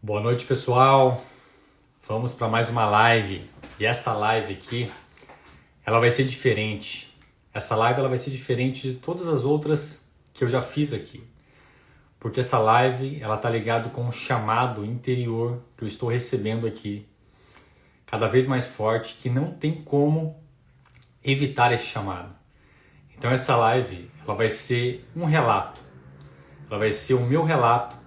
Boa noite, pessoal. Vamos para mais uma live. E essa live aqui, ela vai ser diferente. Essa live ela vai ser diferente de todas as outras que eu já fiz aqui. Porque essa live, ela tá ligada com um chamado interior que eu estou recebendo aqui, cada vez mais forte, que não tem como evitar esse chamado. Então essa live, ela vai ser um relato. Ela vai ser o meu relato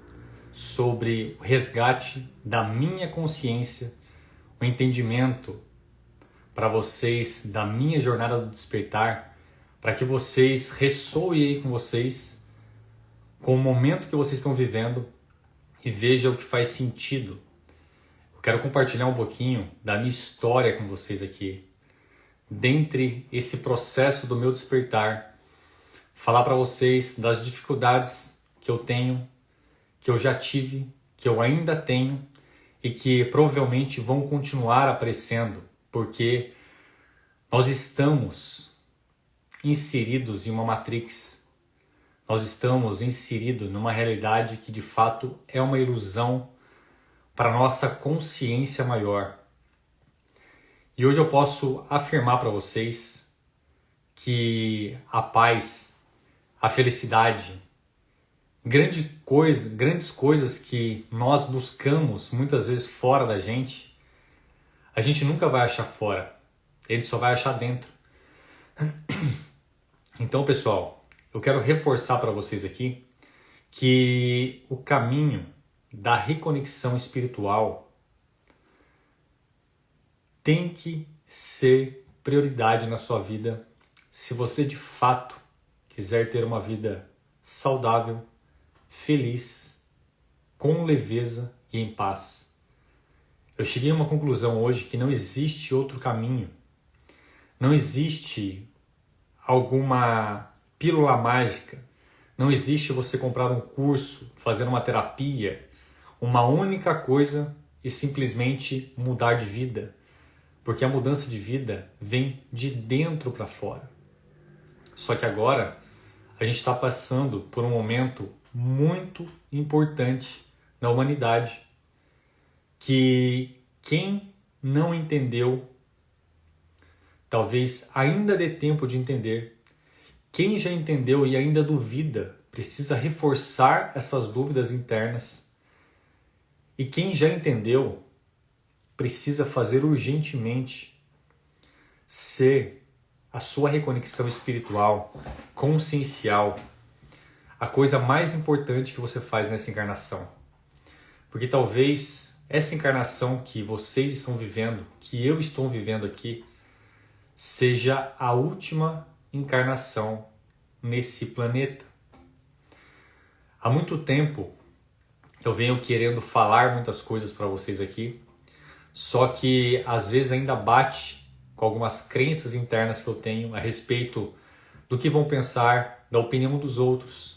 sobre o resgate da minha consciência, o entendimento para vocês da minha jornada do despertar, para que vocês ressoem aí com vocês, com o momento que vocês estão vivendo e vejam o que faz sentido. Eu quero compartilhar um pouquinho da minha história com vocês aqui, dentre esse processo do meu despertar, falar para vocês das dificuldades que eu tenho, que eu já tive, que eu ainda tenho e que provavelmente vão continuar aparecendo, porque nós estamos inseridos em uma matrix, nós estamos inseridos numa realidade que de fato é uma ilusão para a nossa consciência maior. E hoje eu posso afirmar para vocês que a paz, a felicidade, grandes coisas que nós buscamos muitas vezes fora da gente, a gente nunca vai achar fora, ele só vai achar dentro. Então, pessoal, eu quero reforçar para vocês aqui que o caminho da reconexão espiritual tem que ser prioridade na sua vida se você de fato quiser ter uma vida saudável, feliz, com leveza e em paz. Eu cheguei a uma conclusão hoje que não existe outro caminho. Não existe alguma pílula mágica. Não existe você comprar um curso, fazer uma terapia, uma única coisa e simplesmente mudar de vida. Porque a mudança de vida vem de dentro para fora. Só que agora a gente está passando por um momento muito importante na humanidade, que quem não entendeu, talvez ainda dê tempo de entender. Quem já entendeu e ainda duvida, precisa reforçar essas dúvidas internas. E quem já entendeu, precisa fazer urgentemente ser a sua reconexão espiritual, consciencial, a coisa mais importante que você faz nessa encarnação. Porque talvez essa encarnação que vocês estão vivendo, que eu estou vivendo aqui, seja a última encarnação nesse planeta. Há muito tempo eu venho querendo falar muitas coisas para vocês aqui, só que às vezes ainda bate com algumas crenças internas que eu tenho a respeito do que vão pensar, da opinião dos outros.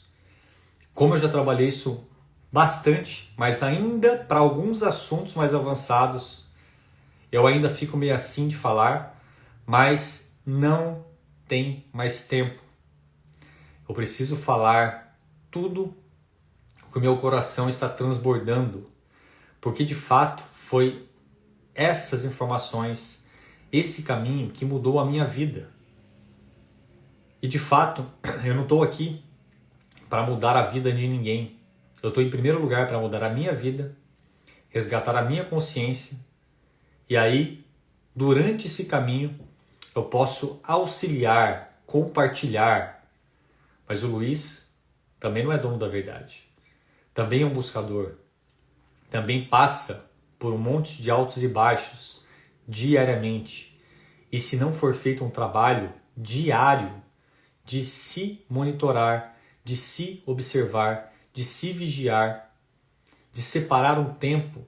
Como eu já trabalhei isso bastante, mas ainda para alguns assuntos mais avançados, eu ainda fico meio assim de falar, mas não tem mais tempo. Eu preciso falar tudo o que o meu coração está transbordando, porque de fato foi essas informações, esse caminho que mudou a minha vida. E de fato, eu não estou aqui para mudar a vida de ninguém. Eu estou em primeiro lugar para mudar a minha vida, resgatar a minha consciência, e aí, durante esse caminho, eu posso auxiliar, compartilhar. Mas o Luiz também não é dono da verdade. Também é um buscador. Também passa por um monte de altos e baixos diariamente. E se não for feito um trabalho diário de se monitorar, de se observar, de se vigiar, de separar um tempo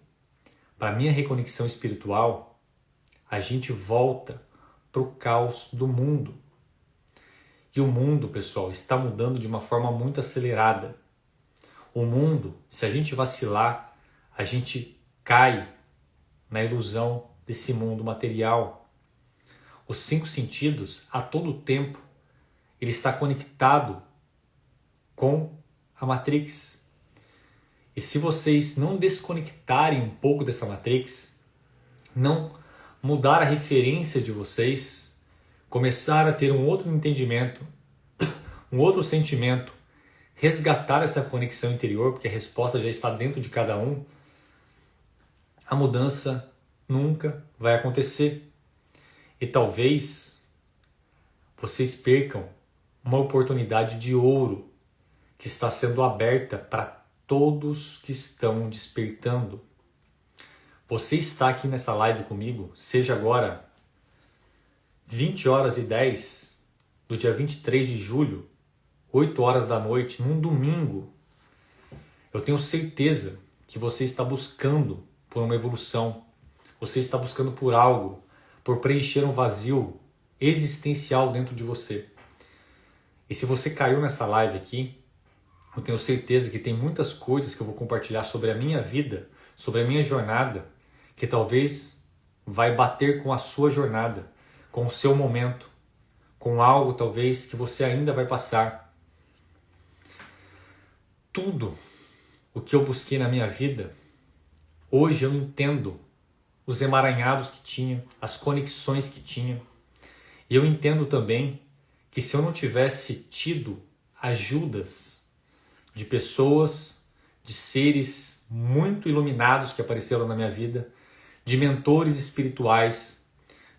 para a minha reconexão espiritual, a gente volta para o caos do mundo. E o mundo, pessoal, está mudando de uma forma muito acelerada. O mundo, se a gente vacilar, a gente cai na ilusão desse mundo material. Os 5 sentidos, a todo tempo, ele está conectado com a Matrix. E se vocês não desconectarem um pouco dessa Matrix, não mudar a referência de vocês, começar a ter um outro entendimento, um outro sentimento, resgatar essa conexão interior, porque a resposta já está dentro de cada um, a mudança nunca vai acontecer. E talvez vocês percam uma oportunidade de ouro que está sendo aberta para todos que estão despertando. Você está aqui nessa live comigo, seja agora 20h10 do dia 23 de julho, 8 horas da noite, num domingo. Eu tenho certeza que você está buscando por uma evolução, você está buscando por algo, por preencher um vazio existencial dentro de você. E se você caiu nessa live aqui, eu tenho certeza que tem muitas coisas que eu vou compartilhar sobre a minha vida, sobre a minha jornada, que talvez vai bater com a sua jornada, com o seu momento, com algo talvez que você ainda vai passar. Tudo o que eu busquei na minha vida, hoje eu entendo os emaranhados que tinha, as conexões que tinha. E eu entendo também que se eu não tivesse tido ajudas de pessoas, de seres muito iluminados que apareceram na minha vida, de mentores espirituais,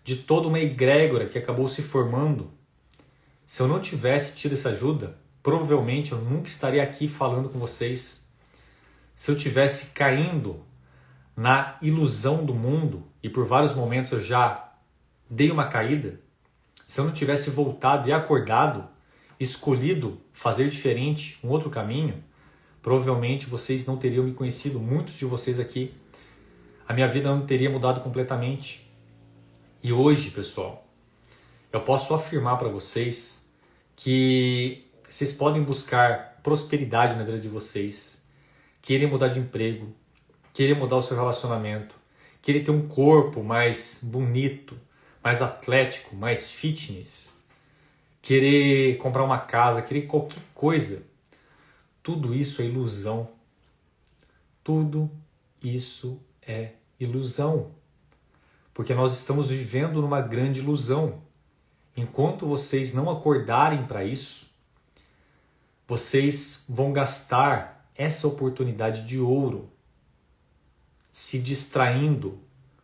de toda uma egrégora que acabou se formando, se eu não tivesse tido essa ajuda, provavelmente eu nunca estaria aqui falando com vocês. Se eu tivesse caindo na ilusão do mundo, e por vários momentos eu já dei uma caída, se eu não tivesse voltado e acordado, escolhido fazer diferente, um outro caminho, provavelmente vocês não teriam me conhecido, muitos de vocês aqui. A minha vida não teria mudado completamente. E hoje, pessoal, eu posso afirmar para vocês que vocês podem buscar prosperidade na vida de vocês, querer mudar de emprego, querer mudar o seu relacionamento, querer ter um corpo mais bonito, mais atlético, mais fitness, querer comprar uma casa, querer qualquer coisa. Tudo isso é ilusão. Tudo isso é ilusão. Porque nós estamos vivendo numa grande ilusão. Enquanto vocês não acordarem para isso, vocês vão gastar essa oportunidade de ouro se distraindo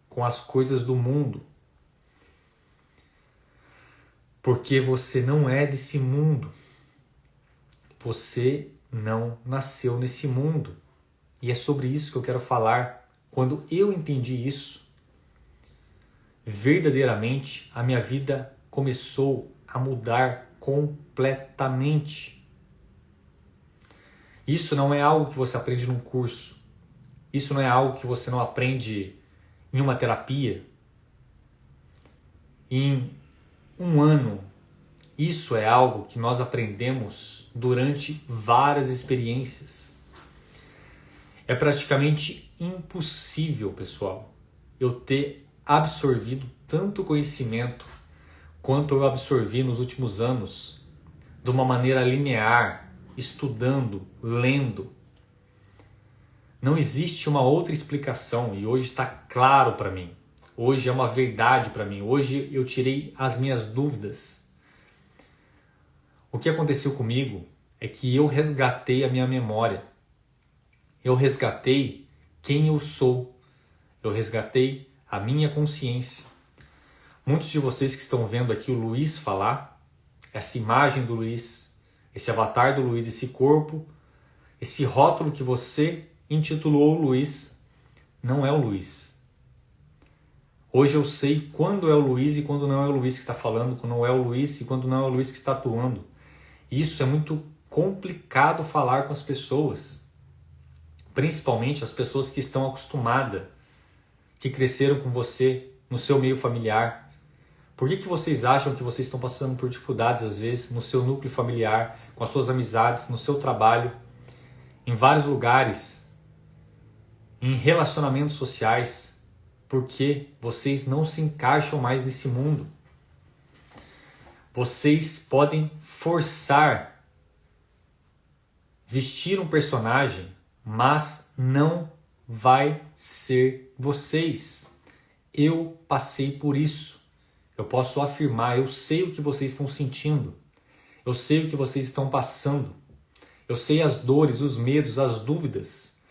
com as coisas do mundo. Porque você não é desse mundo. Você não nasceu nesse mundo. E é sobre isso que eu quero falar. Quando eu entendi isso, verdadeiramente a minha vida começou a mudar completamente. Isso não é algo que você aprende num curso. Isso não é algo que você não aprende em uma terapia, em um ano. Isso é algo que nós aprendemos durante várias experiências. É praticamente impossível, pessoal, eu ter absorvido tanto conhecimento quanto eu absorvi nos últimos anos, de uma maneira linear, estudando, lendo. Não existe uma outra explicação e hoje está claro para mim. Hoje é uma verdade para mim. Hoje eu tirei as minhas dúvidas. O que aconteceu comigo é que eu resgatei a minha memória. Eu resgatei quem eu sou. Eu resgatei a minha consciência. Muitos de vocês que estão vendo aqui o Luiz falar, essa imagem do Luiz, esse avatar do Luiz, esse corpo, esse rótulo que você intitulou o Luiz, não é o Luiz. Hoje eu sei quando é o Luiz e quando não é o Luiz que está falando, quando não é o Luiz e quando não é o Luiz que está atuando. Isso é muito complicado falar com as pessoas, principalmente as pessoas que estão acostumadas, que cresceram com você no seu meio familiar. Por que vocês acham que vocês estão passando por dificuldades às vezes no seu núcleo familiar, com as suas amizades, no seu trabalho, em vários lugares, em relacionamentos sociais? Porque vocês não se encaixam mais nesse mundo. Vocês podem forçar, vestir um personagem, mas não vai ser vocês. Eu passei por isso. Eu posso afirmar, eu sei o que vocês estão sentindo. Eu sei o que vocês estão passando. Eu sei as dores, os medos, as dúvidas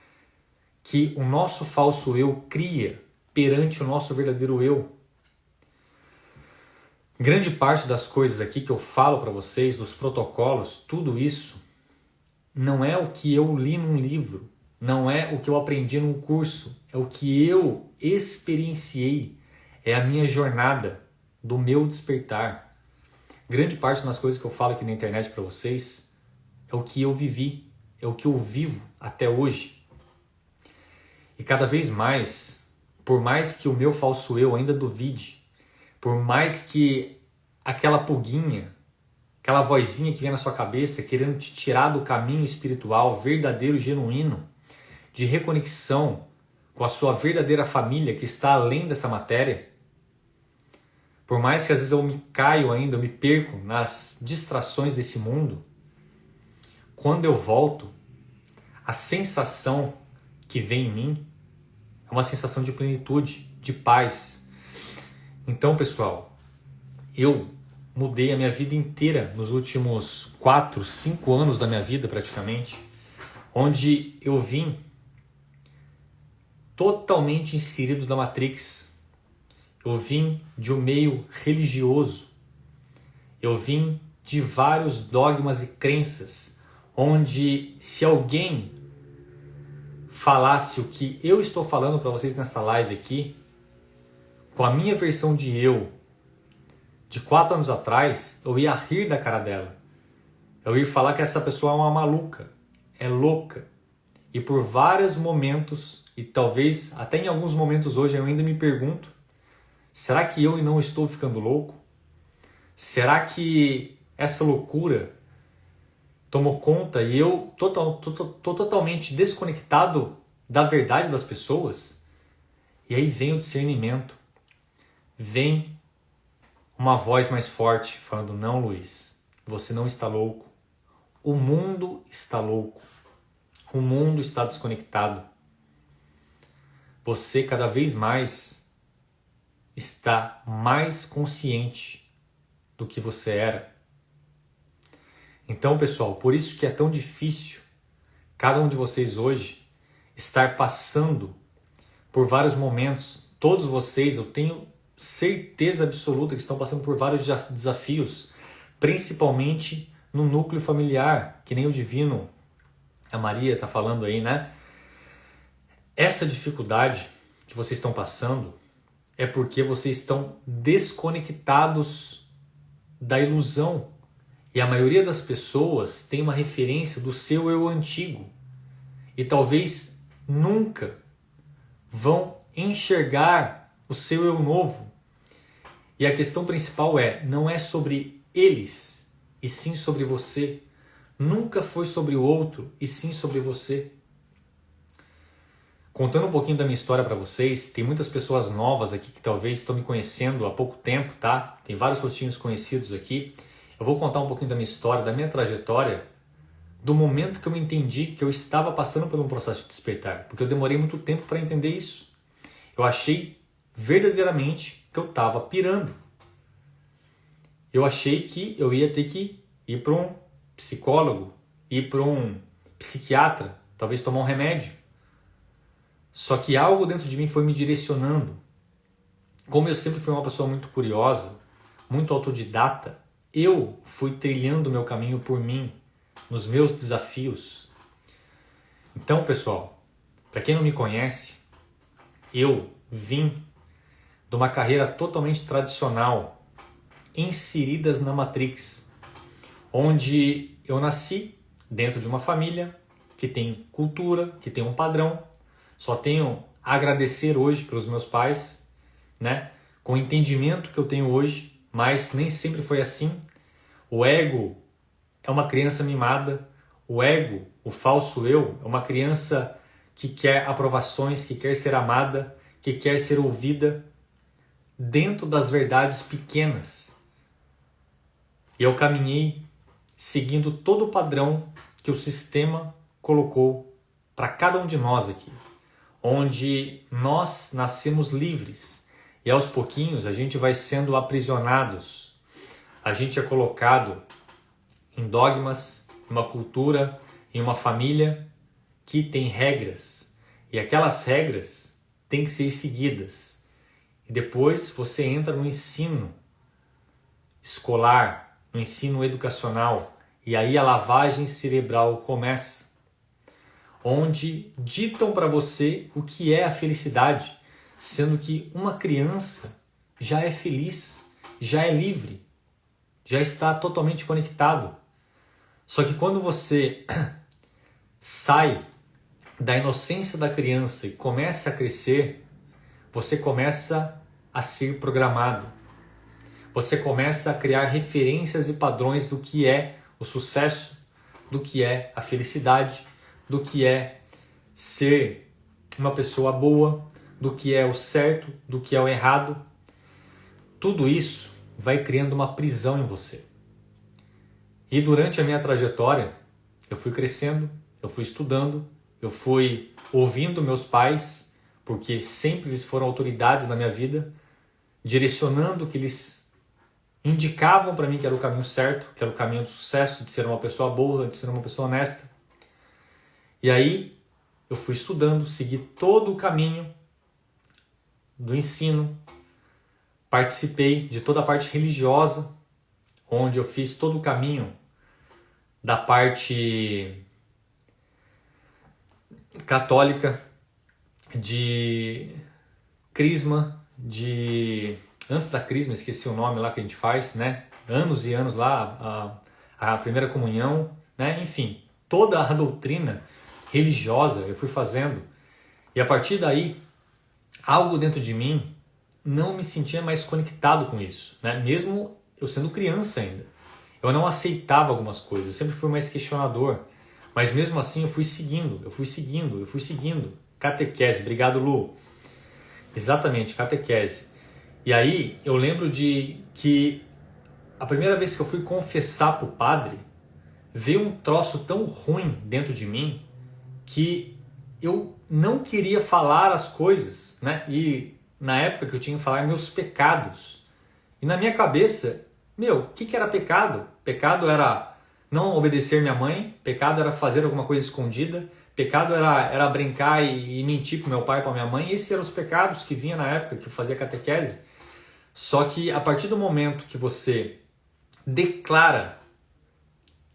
que o nosso falso eu cria perante o nosso verdadeiro eu. Grande parte das coisas aqui que eu falo para vocês, dos protocolos, tudo isso, não é o que eu li num livro, não é o que eu aprendi num curso, é o que eu experienciei, é a minha jornada do meu despertar. Grande parte das coisas que eu falo aqui na internet para vocês é o que eu vivi, é o que eu vivo até hoje. E cada vez mais, por mais que o meu falso eu ainda duvide, por mais que aquela pulguinha, aquela vozinha que vem na sua cabeça querendo te tirar do caminho espiritual verdadeiro, genuíno, de reconexão com a sua verdadeira família que está além dessa matéria, por mais que às vezes eu me caio ainda, eu me perco nas distrações desse mundo, quando eu volto, a sensação que vem em mim é uma sensação de plenitude, de paz. Então, pessoal, eu mudei a minha vida inteira nos últimos 4, 5 anos da minha vida praticamente, onde eu vim totalmente inserido na Matrix. Eu vim de um meio religioso. Eu vim de vários dogmas e crenças, onde se alguém falasse o que eu estou falando para vocês nessa live aqui, com a minha versão de eu, de 4 anos atrás, eu ia rir da cara dela. Eu ia falar que essa pessoa é uma maluca, é louca. E por vários momentos, e talvez até em alguns momentos hoje eu ainda me pergunto, será que eu não estou ficando louco? Será que essa loucura tomou conta e eu tô totalmente desconectado da verdade das pessoas? E aí vem o discernimento. Vem uma voz mais forte falando, não, Luiz, você não está louco. O mundo está louco. O mundo está desconectado. Você cada vez mais está mais consciente do que você era. Então, pessoal, por isso que é tão difícil cada um de vocês hoje estar passando por vários momentos. Todos vocês, eu tenho certeza absoluta que estão passando por vários desafios, principalmente no núcleo familiar, que nem o Divino, a Maria está falando aí, né? Essa dificuldade que vocês estão passando é porque vocês estão desconectados da ilusão. E a maioria das pessoas tem uma referência do seu eu antigo. E talvez nunca vão enxergar o seu eu novo. E a questão principal não é sobre eles, e sim sobre você. Nunca foi sobre o outro, e sim sobre você. Contando um pouquinho da minha história para vocês, tem muitas pessoas novas aqui que talvez estão me conhecendo há pouco tempo, tá? Tem vários rostinhos conhecidos aqui. Eu vou contar um pouquinho da minha história, da minha trajetória, do momento que eu me entendi que eu estava passando por um processo de despertar, porque eu demorei muito tempo para entender isso. Eu achei verdadeiramente que eu estava pirando. Eu achei que eu ia ter que ir para um psicólogo, ir para um psiquiatra, talvez tomar um remédio. Só que algo dentro de mim foi me direcionando. Como eu sempre fui uma pessoa muito curiosa, muito autodidata, eu fui trilhando o meu caminho por mim, nos meus desafios. Então, pessoal, para quem não me conhece, eu vim de uma carreira totalmente tradicional, inseridas na Matrix, onde eu nasci dentro de uma família que tem cultura, que tem um padrão. Só tenho a agradecer hoje pelos meus pais, né? Com o entendimento que eu tenho hoje, mas nem sempre foi assim. O ego é uma criança mimada. O ego, o falso eu, é uma criança que quer aprovações, que quer ser amada, que quer ser ouvida dentro das verdades pequenas. E eu caminhei seguindo todo o padrão que o sistema colocou para cada um de nós aqui, onde nós nascemos livres e aos pouquinhos a gente vai sendo aprisionados, a gente é colocado em dogmas, em uma cultura, em uma família que tem regras e aquelas regras têm que ser seguidas. E depois você entra no ensino escolar, no ensino educacional, e aí a lavagem cerebral começa, onde ditam para você o que é a felicidade, sendo que uma criança já é feliz, já é livre, já está totalmente conectado. Só que quando você sai da inocência da criança e começa a crescer, você começa a ser programado. Você começa a criar referências e padrões do que é o sucesso, do que é a felicidade, do que é ser uma pessoa boa, do que é o certo, do que é o errado. Tudo isso vai criando uma prisão em você. E durante a minha trajetória, eu fui crescendo, eu fui estudando, eu fui ouvindo meus pais, porque sempre eles foram autoridades na minha vida, direcionando o que eles indicavam para mim que era o caminho certo, que era o caminho do sucesso, de ser uma pessoa boa, de ser uma pessoa honesta. E aí eu fui estudando, segui todo o caminho do ensino, participei de toda a parte religiosa, onde eu fiz todo o caminho da parte católica, de crisma, antes da crisma, esqueci o nome lá que a gente faz, né? Anos e anos lá, a primeira comunhão, né? Enfim, toda a doutrina religiosa eu fui fazendo. E a partir daí, algo dentro de mim não me sentia mais conectado com isso, né? Mesmo eu sendo criança ainda. Eu não aceitava algumas coisas, eu sempre fui mais questionador. Mas mesmo assim eu fui seguindo. Catequese, obrigado Lu. Exatamente, catequese. E aí eu lembro de que a primeira vez que eu fui confessar para o padre, veio um troço tão ruim dentro de mim que eu não queria falar as coisas, né? E na época que eu tinha que falar meus pecados. E na minha cabeça, o que era pecado? Pecado era não obedecer minha mãe, pecado era fazer alguma coisa escondida, pecado era brincar e mentir para meu pai e para minha mãe. Esses eram os pecados que vinha na época que eu fazia catequese. Só que a partir do momento que você declara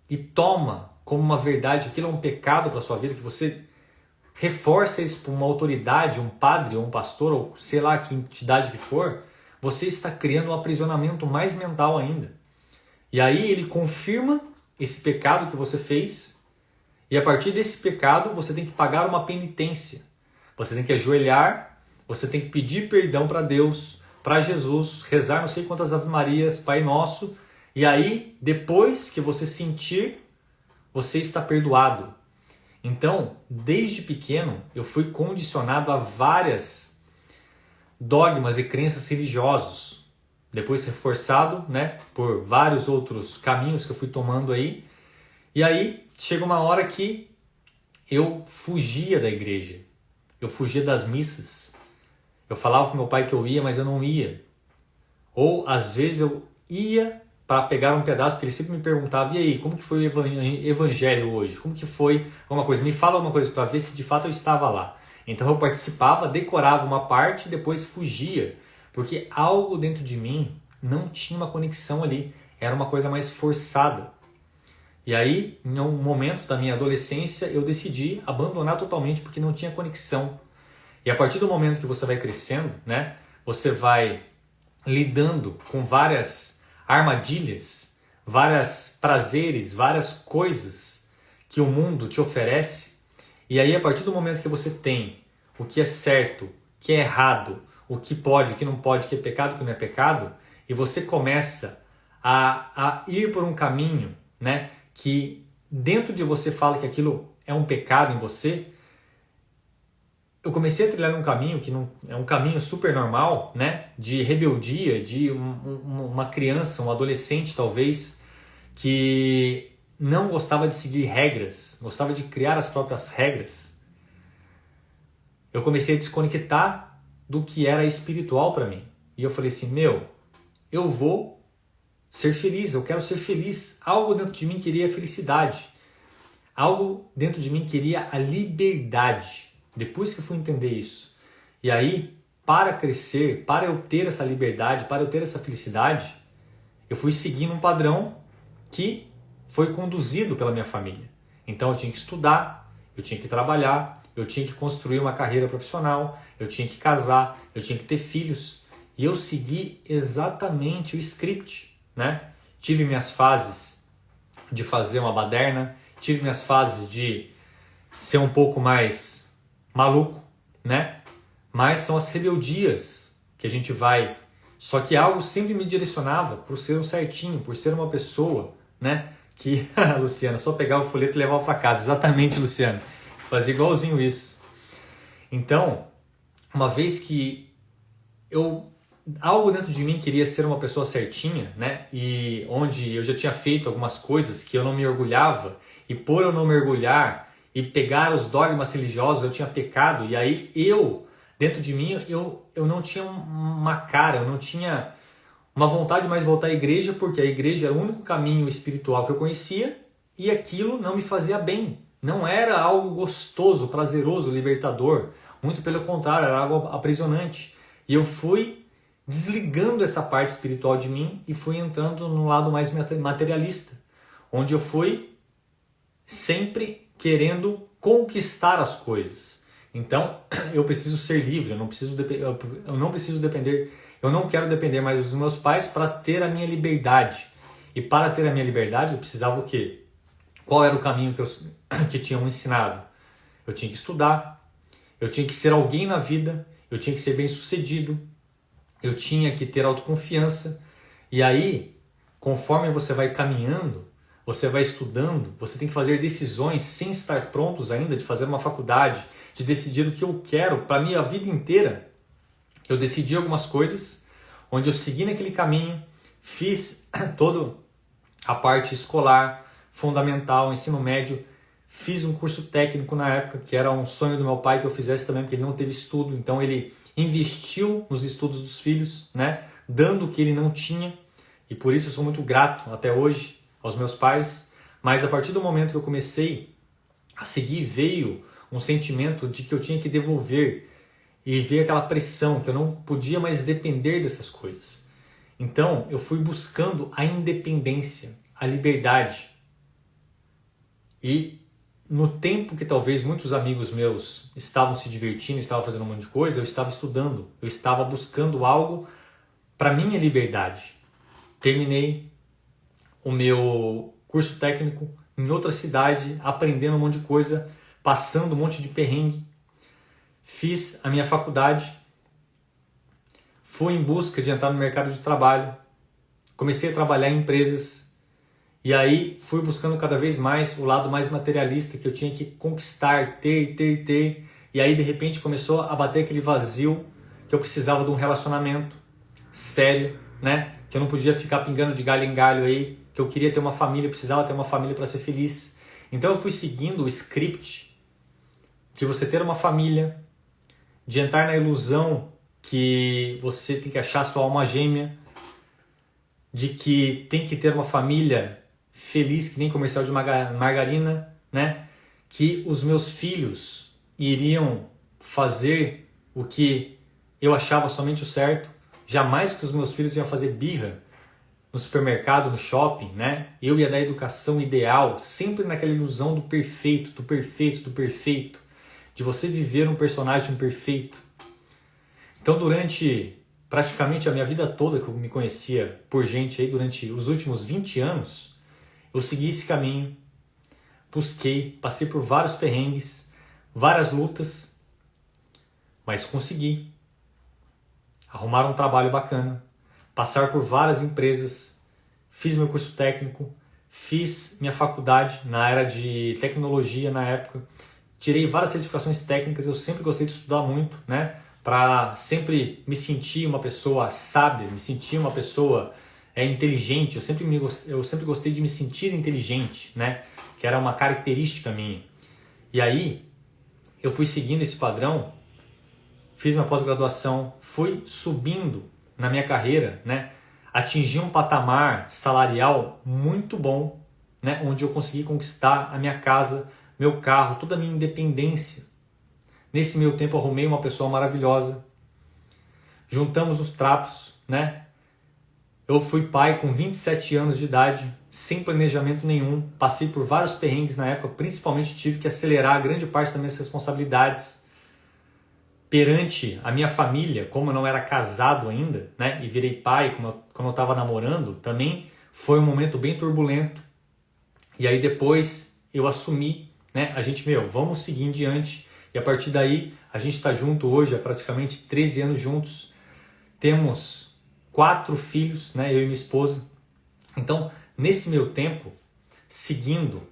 e toma como uma verdade aquilo é um pecado para a sua vida, que você reforça isso para uma autoridade, um padre ou um pastor, ou sei lá que entidade que for, você está criando um aprisionamento mais mental ainda. E aí ele confirma esse pecado que você fez, e a partir desse pecado você tem que pagar uma penitência. Você tem que ajoelhar, você tem que pedir perdão para Deus, para Jesus, rezar não sei quantas Ave Marias, Pai Nosso, e aí, depois que você sentir, você está perdoado. Então, desde pequeno, eu fui condicionado a várias dogmas e crenças religiosos. Depois reforçado, né, por vários outros caminhos que eu fui tomando aí. E aí, chega uma hora que eu fugia da igreja. Eu fugia das missas. Eu falava para meu pai que eu ia, mas eu não ia. Ou, às vezes, eu ia para pegar um pedaço, porque ele sempre me perguntava, e aí, como que foi o evangelho hoje? Como que foi alguma coisa? Me fala alguma coisa para ver se de fato eu estava lá. Então eu participava, decorava uma parte e depois fugia, porque algo dentro de mim não tinha uma conexão ali, era uma coisa mais forçada. E aí, em um momento da minha adolescência, eu decidi abandonar totalmente porque não tinha conexão. E a partir do momento que você vai crescendo, né, você vai lidando com várias armadilhas, vários prazeres, várias coisas que o mundo te oferece. E aí, a partir do momento que você tem o que é certo, o que é errado, o que pode, o que não pode, o que é pecado, o que não é pecado, e você começa a ir por um caminho, né, que dentro de você fala que aquilo é um pecado em você, eu comecei a trilhar um caminho que não é um caminho super normal, né, de rebeldia, de uma criança, um adolescente talvez, que não gostava de seguir regras, gostava de criar as próprias regras. eu comecei a desconectar do que era espiritual para mim. E eu falei assim, eu vou ser feliz, eu quero ser feliz. Algo dentro de mim queria a felicidade. Algo dentro de mim queria a liberdade. Depois que eu fui entender isso. E aí, para crescer, para eu ter essa liberdade, para eu ter essa felicidade, eu fui seguindo um padrão que foi conduzido pela minha família. Então eu tinha que estudar, eu tinha que trabalhar, eu tinha que construir uma carreira profissional, eu tinha que casar, eu tinha que ter filhos. E eu segui exatamente o script, né? Tive minhas fases de fazer uma baderna, tive minhas fases de ser um pouco mais maluco, né? Mas são as rebeldias que a gente vai... Só que algo sempre me direcionava por ser um certinho, por ser uma pessoa, né? Que, Luciano, só pegar o folheto e levar para casa. Exatamente, Luciano. Fazia igualzinho isso. Então, uma vez que algo dentro de mim queria ser uma pessoa certinha, né? E onde eu já tinha feito algumas coisas que eu não me orgulhava, e por eu não me orgulhar e pegar os dogmas religiosos, eu tinha pecado, e aí dentro de mim, eu não tinha uma cara, eu não tinha uma vontade mais de voltar à igreja, porque a igreja era o único caminho espiritual que eu conhecia, e aquilo não me fazia bem. Não era algo gostoso, prazeroso, libertador. Muito pelo contrário, era algo aprisionante. E eu fui desligando essa parte espiritual de mim e fui entrando no lado mais materialista, onde eu fui sempre querendo conquistar as coisas. Então, eu preciso ser livre, eu não preciso depender, eu não quero depender mais dos meus pais para ter a minha liberdade. E para ter a minha liberdade, eu precisava o quê? Qual era o caminho que tinham ensinado? Eu tinha que estudar, eu tinha que ser alguém na vida, eu tinha que ser bem-sucedido, eu tinha que ter autoconfiança. E aí, conforme você vai caminhando, você vai estudando, você tem que fazer decisões sem estar prontos ainda, de fazer uma faculdade, de decidir o que eu quero para a minha vida inteira. Eu decidi algumas coisas, onde eu segui naquele caminho, fiz toda a parte escolar, fundamental, ensino médio, fiz um curso técnico na época, que era um sonho do meu pai que eu fizesse também, porque ele não teve estudo, então ele investiu nos estudos dos filhos, né, dando o que ele não tinha, e por isso eu sou muito grato até hoje aos meus pais. Mas a partir do momento que eu comecei a seguir, veio um sentimento de que eu tinha que devolver, e veio aquela pressão que eu não podia mais depender dessas coisas. Então eu fui buscando a independência, a liberdade. E no tempo que talvez muitos amigos meus estavam se divertindo, estavam fazendo um monte de coisa, eu estava estudando, eu estava buscando algo para minha liberdade. Terminei o meu curso técnico em outra cidade, aprendendo um monte de coisa, passando um monte de perrengue. Fiz a minha faculdade, fui em busca de entrar no mercado de trabalho, comecei a trabalhar em empresas, e aí fui buscando cada vez mais o lado mais materialista, que eu tinha que conquistar, ter, e aí de repente começou a bater aquele vazio, que eu precisava de um relacionamento sério, né? Que eu não podia ficar pingando de galho em galho aí, que eu queria ter uma família, eu precisava ter uma família para ser feliz. Então eu fui seguindo o script de você ter uma família, de entrar na ilusão que você tem que achar sua alma gêmea, de que tem que ter uma família feliz, que nem comercial de margarina, né? Que os meus filhos iriam fazer o que eu achava somente o certo, jamais que os meus filhos iam fazer birra no supermercado, no shopping, né? Eu ia dar a educação ideal, sempre naquela ilusão do perfeito, de você viver um personagem perfeito. Então, durante praticamente a minha vida toda que eu me conhecia por gente aí, durante os últimos 20 anos, eu segui esse caminho, busquei, passei por vários perrengues, várias lutas, mas consegui arrumar um trabalho bacana, passar por várias empresas, fiz meu curso técnico, fiz minha faculdade na área de tecnologia na época, tirei várias certificações técnicas. Eu sempre gostei de estudar muito, né? Para sempre me sentir uma pessoa sábia, me sentir uma pessoa inteligente. Eu sempre gostei de me sentir inteligente, né? Que era uma característica minha. E aí eu fui seguindo esse padrão fiz minha pós-graduação, fui subindo na minha carreira, né? Atingi um patamar salarial muito bom, né? Onde eu consegui conquistar a minha casa, meu carro, toda a minha independência. Nesse meio tempo eu arrumei uma pessoa maravilhosa, juntamos os trapos, né? Eu fui pai com 27 anos de idade, sem planejamento nenhum, passei por vários perrengues na época, principalmente tive que acelerar grande parte das minhas responsabilidades perante a minha família, como eu não era casado ainda, né? E virei pai quando eu estava namorando, também foi um momento bem turbulento. E aí depois eu assumi, né? A gente, vamos seguir em diante. E a partir daí, a gente está junto hoje, há praticamente 13 anos juntos. Temos 4 filhos, né? Eu e minha esposa. Então, nesse meu tempo, seguindo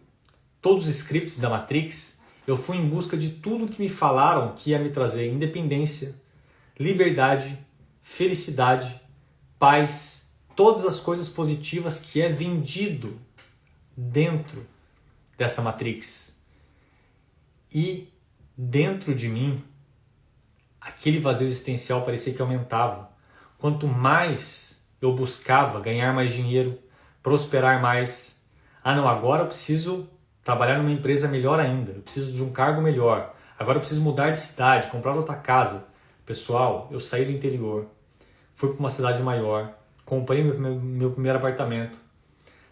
todos os scripts da Matrix, eu fui em busca de tudo que me falaram que ia me trazer independência, liberdade, felicidade, paz, todas as coisas positivas que é vendido dentro dessa Matrix. E dentro de mim, aquele vazio existencial parecia que aumentava. Quanto mais eu buscava ganhar mais dinheiro, prosperar mais, agora eu preciso trabalhar numa empresa melhor ainda, eu preciso de um cargo melhor, agora eu preciso mudar de cidade, comprar outra casa. Pessoal, eu saí do interior, fui para uma cidade maior, comprei meu primeiro apartamento,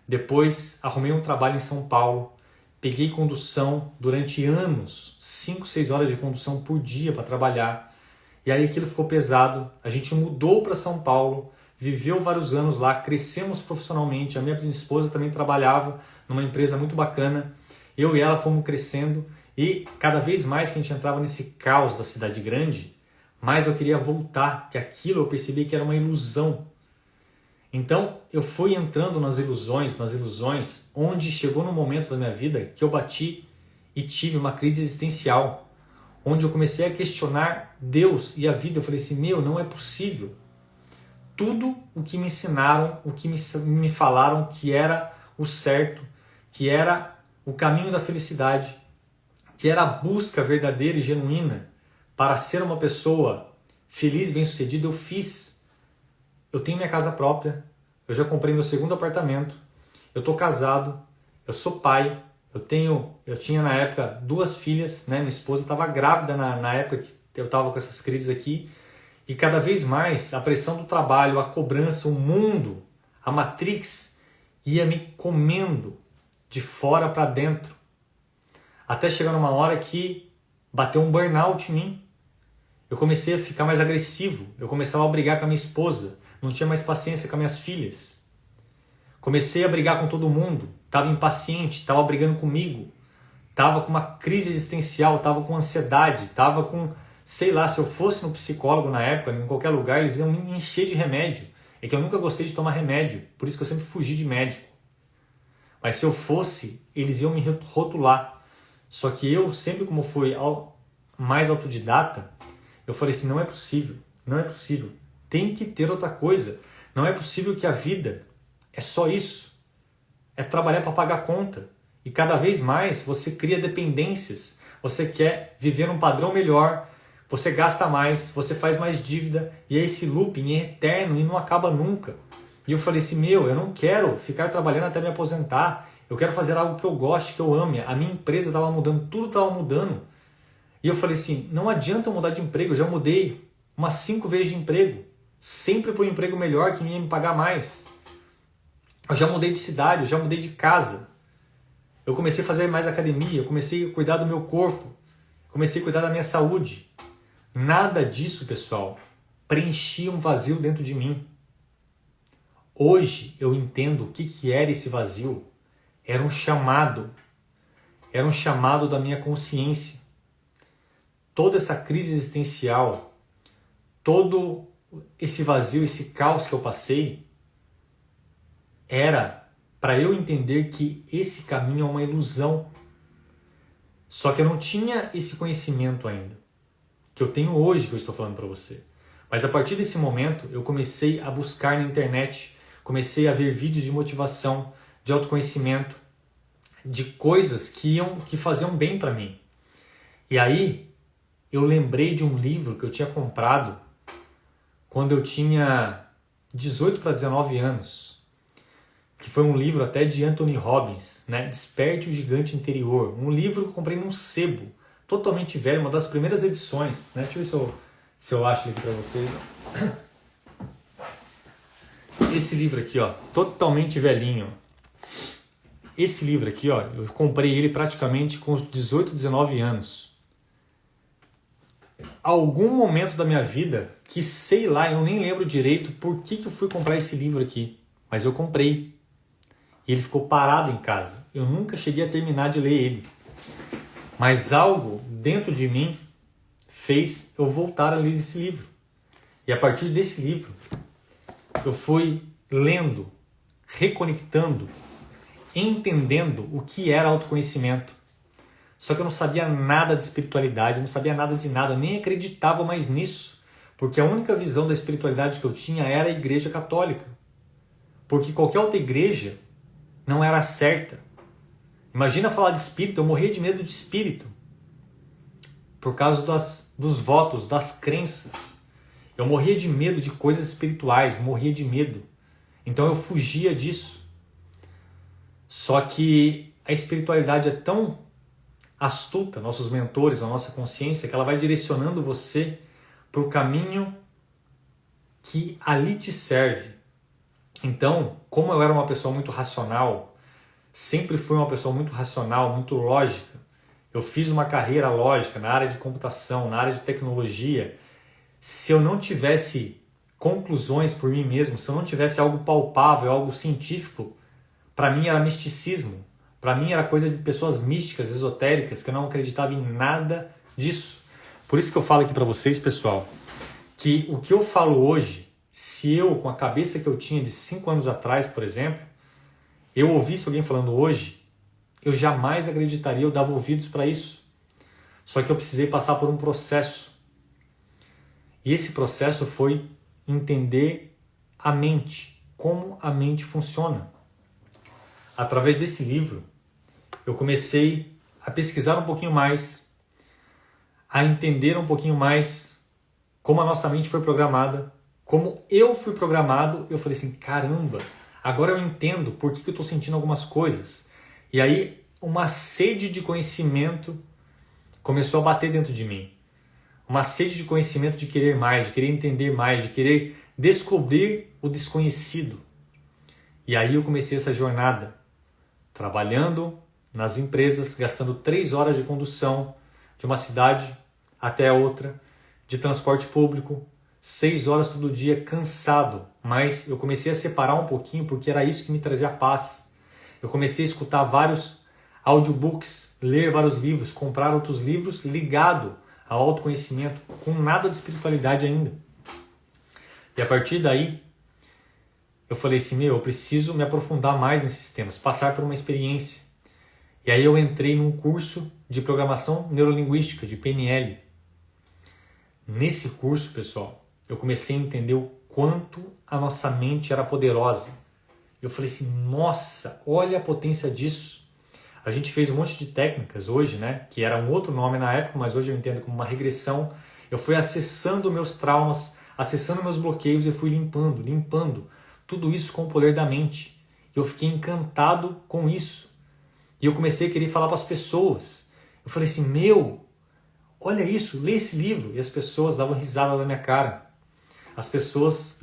depois arrumei um trabalho em São Paulo, peguei condução durante anos, 5, 6 horas de condução por dia para trabalhar. E aí aquilo ficou pesado, a gente mudou para São Paulo, viveu vários anos lá, crescemos profissionalmente, a minha esposa também trabalhava numa empresa muito bacana, eu e ela fomos crescendo e cada vez mais que a gente entrava nesse caos da cidade grande, mais eu queria voltar, que aquilo eu percebi que era uma ilusão. Então eu fui entrando nas ilusões, onde chegou no momento da minha vida que eu bati e tive uma crise existencial, onde eu comecei a questionar Deus e a vida. Eu falei assim, não é possível. Tudo o que me ensinaram, o que me falaram que era o certo, que era o caminho da felicidade, que era a busca verdadeira e genuína para ser uma pessoa feliz e bem-sucedida, eu fiz. Eu tenho minha casa própria, eu já comprei meu segundo apartamento, eu estou casado, eu sou pai, eu tinha na época 2 filhas, né? Minha esposa estava grávida na época que eu estava com essas crises aqui, e cada vez mais a pressão do trabalho, a cobrança, o mundo, a Matrix ia me comendo de fora para dentro, até chegar numa hora que bateu um burnout em mim. Eu comecei a ficar mais agressivo, eu começava a brigar com a minha esposa, não tinha mais paciência com as minhas filhas. Comecei a brigar com todo mundo, estava impaciente, estava brigando comigo, estava com uma crise existencial, estava com ansiedade, estava com, sei lá, se eu fosse no psicólogo na época, em qualquer lugar, eles iam me encher de remédio. É que eu nunca gostei de tomar remédio, por isso que eu sempre fugi de médico. Mas se eu fosse, eles iam me rotular. Só que eu, sempre como fui mais autodidata, eu falei assim, não é possível, tem que ter outra coisa. Não é possível que a vida é só isso. É trabalhar para pagar conta. E cada vez mais você cria dependências. Você quer viver num padrão melhor, você gasta mais, você faz mais dívida, e esse looping é eterno e não acaba nunca. E eu falei assim, eu não quero ficar trabalhando até me aposentar, eu quero fazer algo que eu goste, que eu ame. A minha empresa estava mudando, tudo estava mudando. E eu falei assim, não adianta eu mudar de emprego, eu já mudei umas 5 vezes de emprego, sempre para um emprego melhor que ia me pagar mais. Eu já mudei de cidade, eu já mudei de casa. Eu comecei a fazer mais academia, eu comecei a cuidar do meu corpo, comecei a cuidar da minha saúde. Nada disso, pessoal, preenchia um vazio dentro de mim. Hoje eu entendo o que era esse vazio. Era um chamado da minha consciência. Toda essa crise existencial, todo esse vazio, esse caos que eu passei, era para eu entender que esse caminho é uma ilusão. Só que eu não tinha esse conhecimento ainda, que eu tenho hoje, que eu estou falando para você. Mas a partir desse momento, eu comecei a buscar na internet, comecei a ver vídeos de motivação, de autoconhecimento, de coisas que faziam bem para mim. E aí, eu lembrei de um livro que eu tinha comprado quando eu tinha 18 para 19 anos, que foi um livro até de Anthony Robbins, né? Desperte o Gigante Interior. Um livro que eu comprei num sebo, totalmente velho, uma das primeiras edições, né? Deixa eu ver se eu acho ele aqui para vocês. Esse livro aqui, ó, totalmente velhinho. Esse livro aqui, ó, eu comprei ele praticamente com os 18, 19 anos. Algum momento da minha vida, que sei lá, eu nem lembro direito por que eu fui comprar esse livro aqui, mas eu comprei. E ele ficou parado em casa. Eu nunca cheguei a terminar de ler ele. Mas algo dentro de mim fez eu voltar a ler esse livro. E a partir desse livro, eu fui lendo, reconectando, entendendo o que era autoconhecimento. Só que eu não sabia nada de espiritualidade, não sabia nada de nada, nem acreditava mais nisso. Porque a única visão da espiritualidade que eu tinha era a Igreja Católica. Porque qualquer outra igreja não era certa. Imagina falar de espírito, eu morria de medo de espírito. Por causa dos votos, das crenças. Eu morria de medo de coisas espirituais, morria de medo. Então eu fugia disso. Só que a espiritualidade é tão astuta, nossos mentores, a nossa consciência, que ela vai direcionando você para o caminho que ali te serve. Então, como eu era uma pessoa muito racional, sempre fui uma pessoa muito racional, muito lógica, eu fiz uma carreira lógica na área de computação, na área de tecnologia. Se eu não tivesse conclusões por mim mesmo, se eu não tivesse algo palpável, algo científico, para mim era misticismo. Para mim era coisa de pessoas místicas, esotéricas, que eu não acreditava em nada disso. Por isso que eu falo aqui para vocês, pessoal, que o que eu falo hoje, se eu, com a cabeça que eu tinha de 5 anos atrás, por exemplo, eu ouvisse alguém falando hoje, eu jamais acreditaria, eu dava ouvidos para isso. Só que eu precisei passar por um processo. E esse processo foi entender a mente, como a mente funciona. Através desse livro, eu comecei a pesquisar um pouquinho mais, a entender um pouquinho mais como a nossa mente foi programada, como eu fui programado. Eu falei assim, caramba, agora eu entendo por que eu estou sentindo algumas coisas. E aí uma sede de conhecimento começou a bater dentro de mim. Uma sede de conhecimento, de querer mais, de querer entender mais, de querer descobrir o desconhecido. E aí eu comecei essa jornada, trabalhando nas empresas, gastando 3 horas de condução de uma cidade até a outra, de transporte público, 6 horas todo dia, cansado. Mas eu comecei a separar um pouquinho porque era isso que me trazia paz. Eu comecei a escutar vários audiobooks, ler vários livros, comprar outros livros ligado ao autoconhecimento, com nada de espiritualidade ainda. E a partir daí, eu falei assim, eu preciso me aprofundar mais nesses temas, passar por uma experiência. E aí eu entrei num curso de programação neurolinguística, de PNL. Nesse curso, pessoal, eu comecei a entender o quanto a nossa mente era poderosa. Eu falei assim, nossa, olha a potência disso. A gente fez um monte de técnicas hoje, né? Que era um outro nome na época, mas hoje eu entendo como uma regressão. Eu fui acessando meus traumas, acessando meus bloqueios e fui limpando. Tudo isso com o poder da mente. Eu fiquei encantado com isso. E eu comecei a querer falar para as pessoas. Eu falei assim, olha isso, lê esse livro. E as pessoas davam risada na minha cara. As pessoas,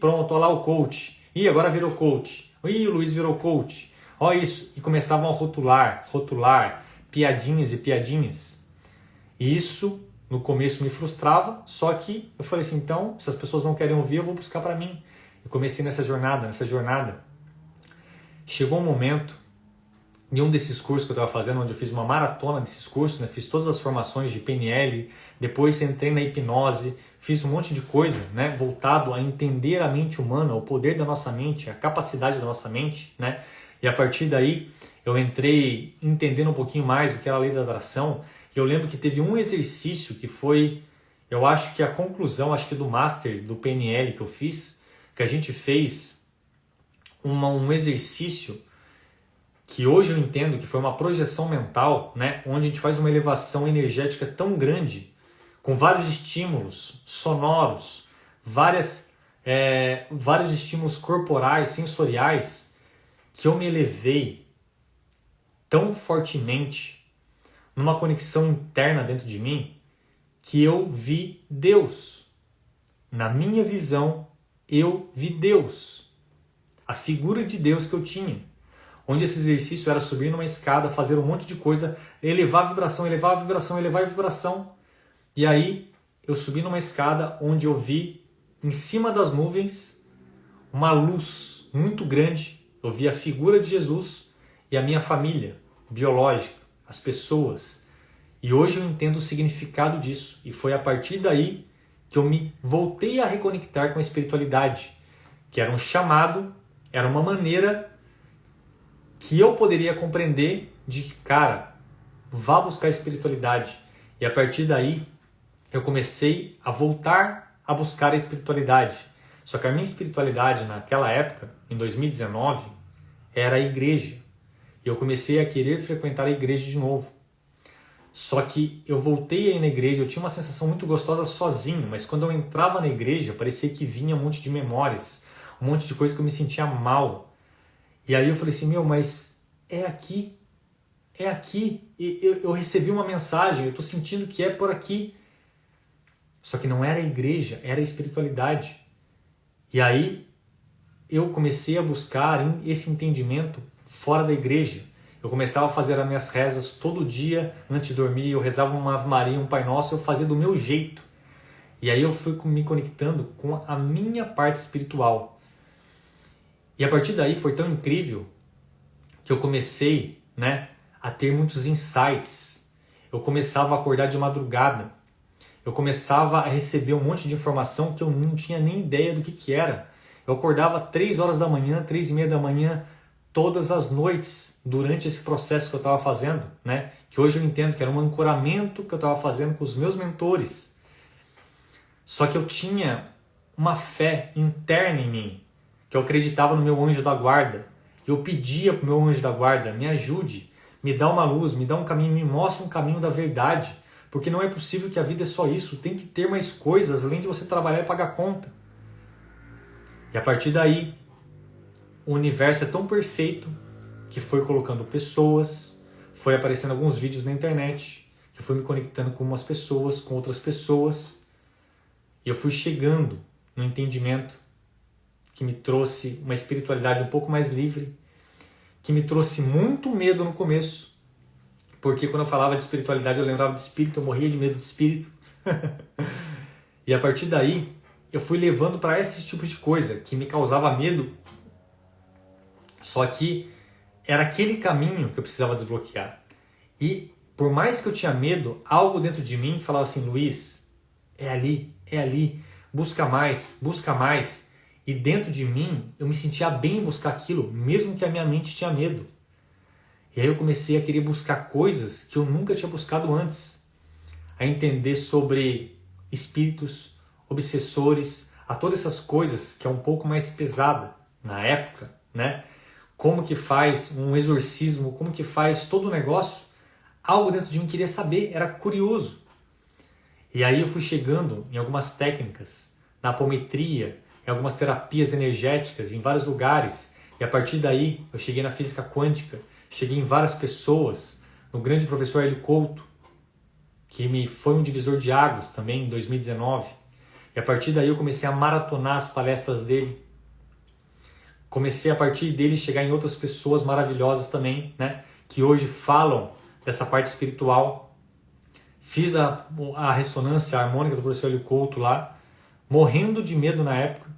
pronto, olha lá o coach. Agora virou coach. O Luiz virou coach. Olha isso. E começavam a rotular, piadinhas e piadinhas. E isso, no começo, me frustrava. Só que eu falei assim, então, se as pessoas não querem ouvir, eu vou buscar para mim. Eu comecei nessa jornada. Chegou um momento, em um desses cursos que eu estava fazendo, onde eu fiz uma maratona desses cursos, né? Fiz todas as formações de PNL, depois entrei na hipnose, fiz um monte de coisa, né? Voltado a entender a mente humana, o poder da nossa mente, a capacidade da nossa mente, né? E a partir daí eu entrei entendendo um pouquinho mais do que era a lei da atração. E eu lembro que teve um exercício que foi, eu acho que a conclusão, acho que do Master, do PNL que eu fiz, que a gente fez um exercício que hoje eu entendo que foi uma projeção mental, né, onde a gente faz uma elevação energética tão grande com vários estímulos sonoros, vários estímulos corporais, sensoriais, que eu me elevei tão fortemente numa conexão interna dentro de mim que eu vi Deus. Na minha visão, eu vi Deus. A figura de Deus que eu tinha. Onde esse exercício era subir numa escada, fazer um monte de coisa, elevar a vibração, elevar a vibração, elevar a vibração. E aí eu subi numa escada onde eu vi em cima das nuvens uma luz muito grande. Eu vi a figura de Jesus e a minha família biológica, as pessoas. E hoje eu entendo o significado disso. E foi a partir daí que eu me voltei a reconectar com a espiritualidade, que era um chamado, era uma maneira que eu poderia compreender de que, cara, vá buscar a espiritualidade. E a partir daí eu comecei a voltar a buscar a espiritualidade. Só que a minha espiritualidade naquela época, em 2019, era a igreja. E eu comecei a querer frequentar a igreja de novo. Só que eu voltei aí na igreja, eu tinha uma sensação muito gostosa sozinho, mas quando eu entrava na igreja, parecia que vinha um monte de memórias, um monte de coisa que eu me sentia mal. E aí eu falei assim, mas é aqui. E eu recebi uma mensagem, eu estou sentindo que é por aqui. Só que não era a igreja, era a espiritualidade. E aí eu comecei a buscar esse entendimento fora da igreja. Eu começava a fazer as minhas rezas todo dia, antes de dormir, eu rezava uma Ave Maria, um Pai Nosso, eu fazia do meu jeito. E aí eu fui me conectando com a minha parte espiritual. E a partir daí foi tão incrível que eu comecei, a ter muitos insights. Eu começava a acordar de madrugada. Eu começava a receber um monte de informação que eu não tinha nem ideia do que era. Eu acordava 3 horas da manhã, 3:30 da manhã, todas as noites, durante esse processo que eu estava fazendo, que hoje eu entendo que era um ancoramento que eu estava fazendo com os meus mentores. Só que eu tinha uma fé interna em mim, que eu acreditava no meu anjo da guarda. Eu pedia para o meu anjo da guarda, me ajude, me dá uma luz, me dá um caminho, me mostra um caminho da verdade, porque não é possível que a vida é só isso, tem que ter mais coisas, além de você trabalhar e pagar conta. E a partir daí, o universo é tão perfeito que foi colocando pessoas, foi aparecendo alguns vídeos na internet, que foi me conectando com umas pessoas, com outras pessoas, e eu fui chegando no entendimento que me trouxe uma espiritualidade um pouco mais livre, que me trouxe muito medo no começo, porque quando eu falava de espiritualidade eu lembrava de espírito, eu morria de medo de espírito. E a partir daí eu fui levando para esse tipo de coisa que me causava medo. Só que era aquele caminho que eu precisava desbloquear. E por mais que eu tinha medo, algo dentro de mim falava assim, Luiz, é ali, busca mais, busca mais. E dentro de mim, eu me sentia bem em buscar aquilo, mesmo que a minha mente tinha medo. E aí eu comecei a querer buscar coisas que eu nunca tinha buscado antes. A entender sobre espíritos, obsessores, a todas essas coisas que é um pouco mais pesada na época, Como que faz um exorcismo, como que faz todo o negócio. Algo dentro de mim queria saber, era curioso. E aí eu fui chegando em algumas técnicas, na apometria, em algumas terapias energéticas, em vários lugares. E a partir daí eu cheguei na física quântica, cheguei em várias pessoas, no grande professor Hélio Couto, que foi um divisor de águas também em 2019. E a partir daí eu comecei a maratonar as palestras dele. Comecei a partir dele chegar em outras pessoas maravilhosas também, que hoje falam dessa parte espiritual. Fiz a ressonância harmônica do professor Hélio Couto lá, morrendo de medo na época,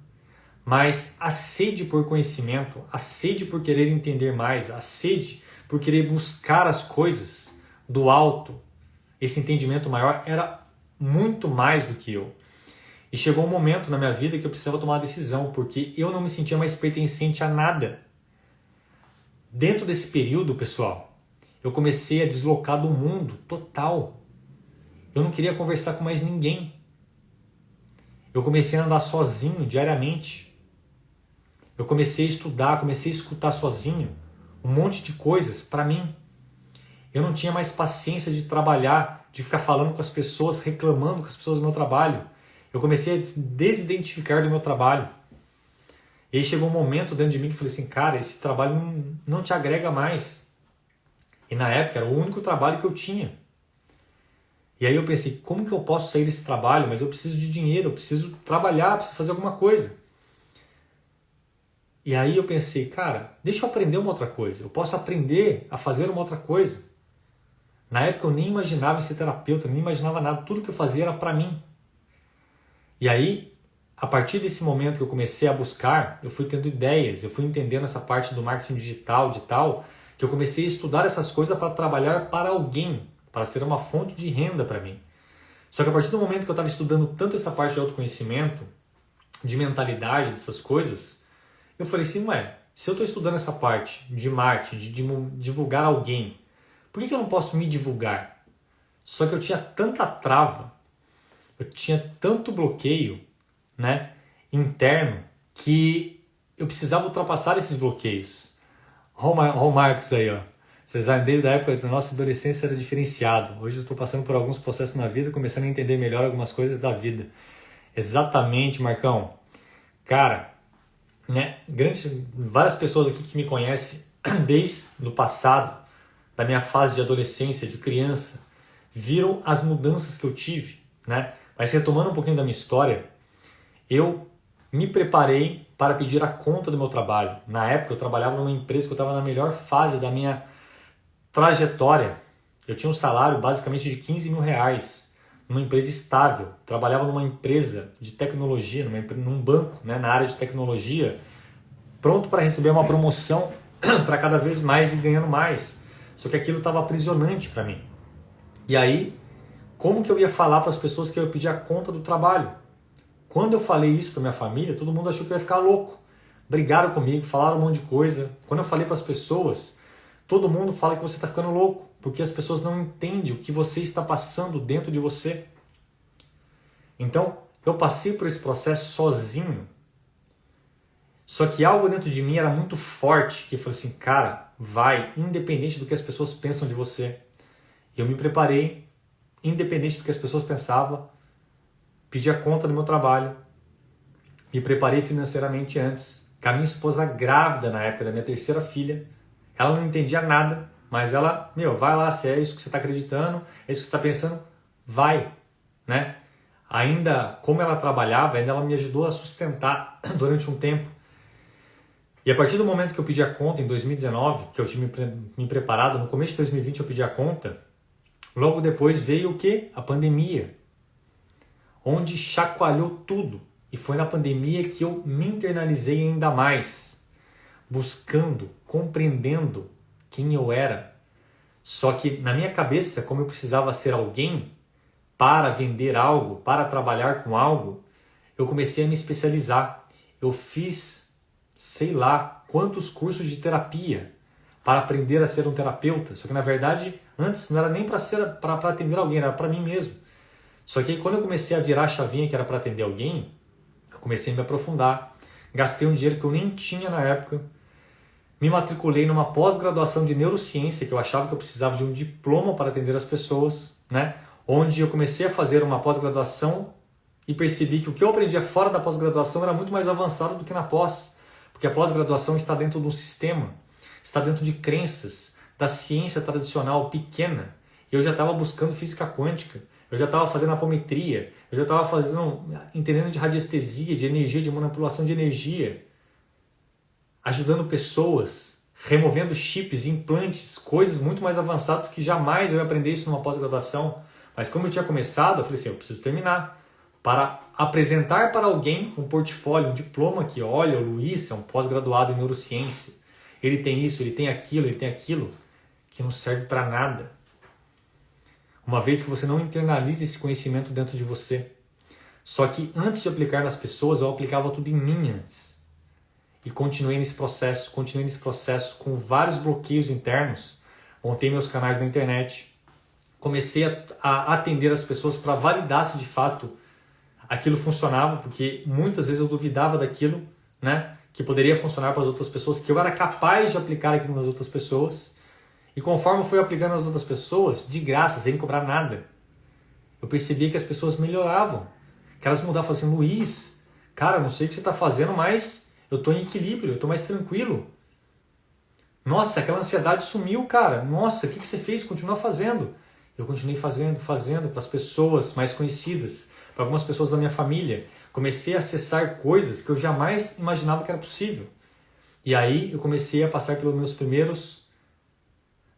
mas a sede por conhecimento, a sede por querer entender mais, a sede por querer buscar as coisas do alto, esse entendimento maior era muito mais do que eu. E chegou um momento na minha vida que eu precisava tomar uma decisão, porque eu não me sentia mais pertencente a nada. Dentro desse período, pessoal, eu comecei a deslocar do mundo total. Eu não queria conversar com mais ninguém. Eu comecei a andar sozinho diariamente. Eu comecei a estudar, comecei a escutar sozinho um monte de coisas para mim. Eu não tinha mais paciência de trabalhar, de ficar falando com as pessoas, reclamando com as pessoas do meu trabalho. Eu comecei a desidentificar do meu trabalho. E aí chegou um momento dentro de mim que eu falei assim, cara, esse trabalho não te agrega mais. E na época era o único trabalho que eu tinha. E aí eu pensei, como que eu posso sair desse trabalho? Mas eu preciso de dinheiro, eu preciso trabalhar, preciso fazer alguma coisa. E aí eu pensei, cara, deixa eu aprender uma outra coisa. Eu posso aprender a fazer uma outra coisa. Na época eu nem imaginava em ser terapeuta, nem imaginava nada. Tudo que eu fazia era para mim. E aí, a partir desse momento que eu comecei a buscar, eu fui tendo ideias, eu fui entendendo essa parte do marketing digital, de tal, que eu comecei a estudar essas coisas para trabalhar para alguém, para ser uma fonte de renda para mim. Só que a partir do momento que eu estava estudando tanto essa parte de autoconhecimento, de mentalidade, dessas coisas, eu falei assim, se eu estou estudando essa parte de marketing, de divulgar alguém, por que eu não posso me divulgar? Só que eu tinha tanta trava, eu tinha tanto bloqueio, né, interno, que eu precisava ultrapassar esses bloqueios. Olha o Marcos aí, ó. Vocês sabem, desde a época da nossa adolescência era diferenciado. Hoje eu estou passando por alguns processos na vida, começando a entender melhor algumas coisas da vida. Exatamente, Marcão. Cara, né, várias pessoas aqui que me conhecem desde o passado, da minha fase de adolescência, de criança, viram as mudanças que eu tive, né? Mas retomando um pouquinho da minha história, eu me preparei para pedir a conta do meu trabalho. Na época eu trabalhava numa empresa que eu estava na melhor fase da minha trajetória. Eu tinha um salário basicamente de 15 mil reais, numa empresa estável. Trabalhava numa empresa de tecnologia, num banco, né, na área de tecnologia, pronto para receber uma promoção para cada vez mais e ganhando mais. Só que aquilo estava aprisionante para mim. E aí, como que eu ia falar para as pessoas que eu ia pedir a conta do trabalho? Quando eu falei isso para minha família, todo mundo achou que eu ia ficar louco. Brigaram comigo, falaram um monte de coisa. Quando eu falei para as pessoas, todo mundo fala que você está ficando louco, porque as pessoas não entendem o que você está passando dentro de você. Então, eu passei por esse processo sozinho. Só que algo dentro de mim era muito forte, que falou assim, cara, vai, independente do que as pessoas pensam de você. E eu me preparei, independente do que as pessoas pensavam, pedi a conta do meu trabalho, me preparei financeiramente antes, com a minha esposa grávida na época da minha terceira filha. Ela não entendia nada, mas ela, vai lá, se é isso que você está acreditando, é isso que você está pensando, vai, né? Ainda, como ela trabalhava, ainda ela me ajudou a sustentar durante um tempo. E a partir do momento que eu pedi a conta, em 2019, que eu tinha me preparado, no começo de 2020 eu pedi a conta, logo depois veio o quê? A pandemia, onde chacoalhou tudo. E foi na pandemia que eu me internalizei ainda mais, buscando, compreendendo quem eu era. Só que na minha cabeça, como eu precisava ser alguém para vender algo, para trabalhar com algo, eu comecei a me especializar. Eu fiz, sei lá, quantos cursos de terapia para aprender a ser um terapeuta. Só que na verdade, antes não era nem para atender alguém, era para mim mesmo. Só que aí, quando eu comecei a virar a chavinha que era para atender alguém, eu comecei a me aprofundar. Gastei um dinheiro que eu nem tinha na época. Me matriculei numa pós-graduação de neurociência, que eu achava que eu precisava de um diploma para atender as pessoas, né? Onde eu comecei a fazer uma pós-graduação e percebi que o que eu aprendia fora da pós-graduação era muito mais avançado do que na pós. Porque a pós-graduação está dentro de um sistema, está dentro de crenças, da ciência tradicional pequena. Eu já estava buscando física quântica. Eu já estava fazendo apometria, eu já estava entendendo de radiestesia, de energia, de manipulação de energia, ajudando pessoas, removendo chips, implantes, coisas muito mais avançadas que jamais eu ia aprender isso numa pós-graduação. Mas como eu tinha começado, eu falei assim, eu preciso terminar para apresentar para alguém um portfólio, um diploma que, olha, o Luiz é um pós-graduado em neurociência, ele tem isso, ele tem aquilo, que não serve para nada. Uma vez que você não internaliza esse conhecimento dentro de você. Só que antes de aplicar nas pessoas, eu aplicava tudo em mim antes. E continuei nesse processo com vários bloqueios internos. Montei meus canais na internet. Comecei a atender as pessoas para validar se de fato aquilo funcionava, porque muitas vezes eu duvidava daquilo, né, que poderia funcionar para as outras pessoas, que eu era capaz de aplicar aquilo nas outras pessoas. E conforme eu fui aplicando nas outras pessoas, de graça, sem cobrar nada, eu percebi que as pessoas melhoravam. Que elas mudavam, falavam assim, Luiz, cara, não sei o que você está fazendo, mas eu estou em equilíbrio, eu estou mais tranquilo. Nossa, aquela ansiedade sumiu, cara. Nossa, o que você fez? Continua fazendo. Eu continuei fazendo para as pessoas mais conhecidas, para algumas pessoas da minha família. Comecei a acessar coisas que eu jamais imaginava que era possível. E aí eu comecei a passar pelos meus primeiros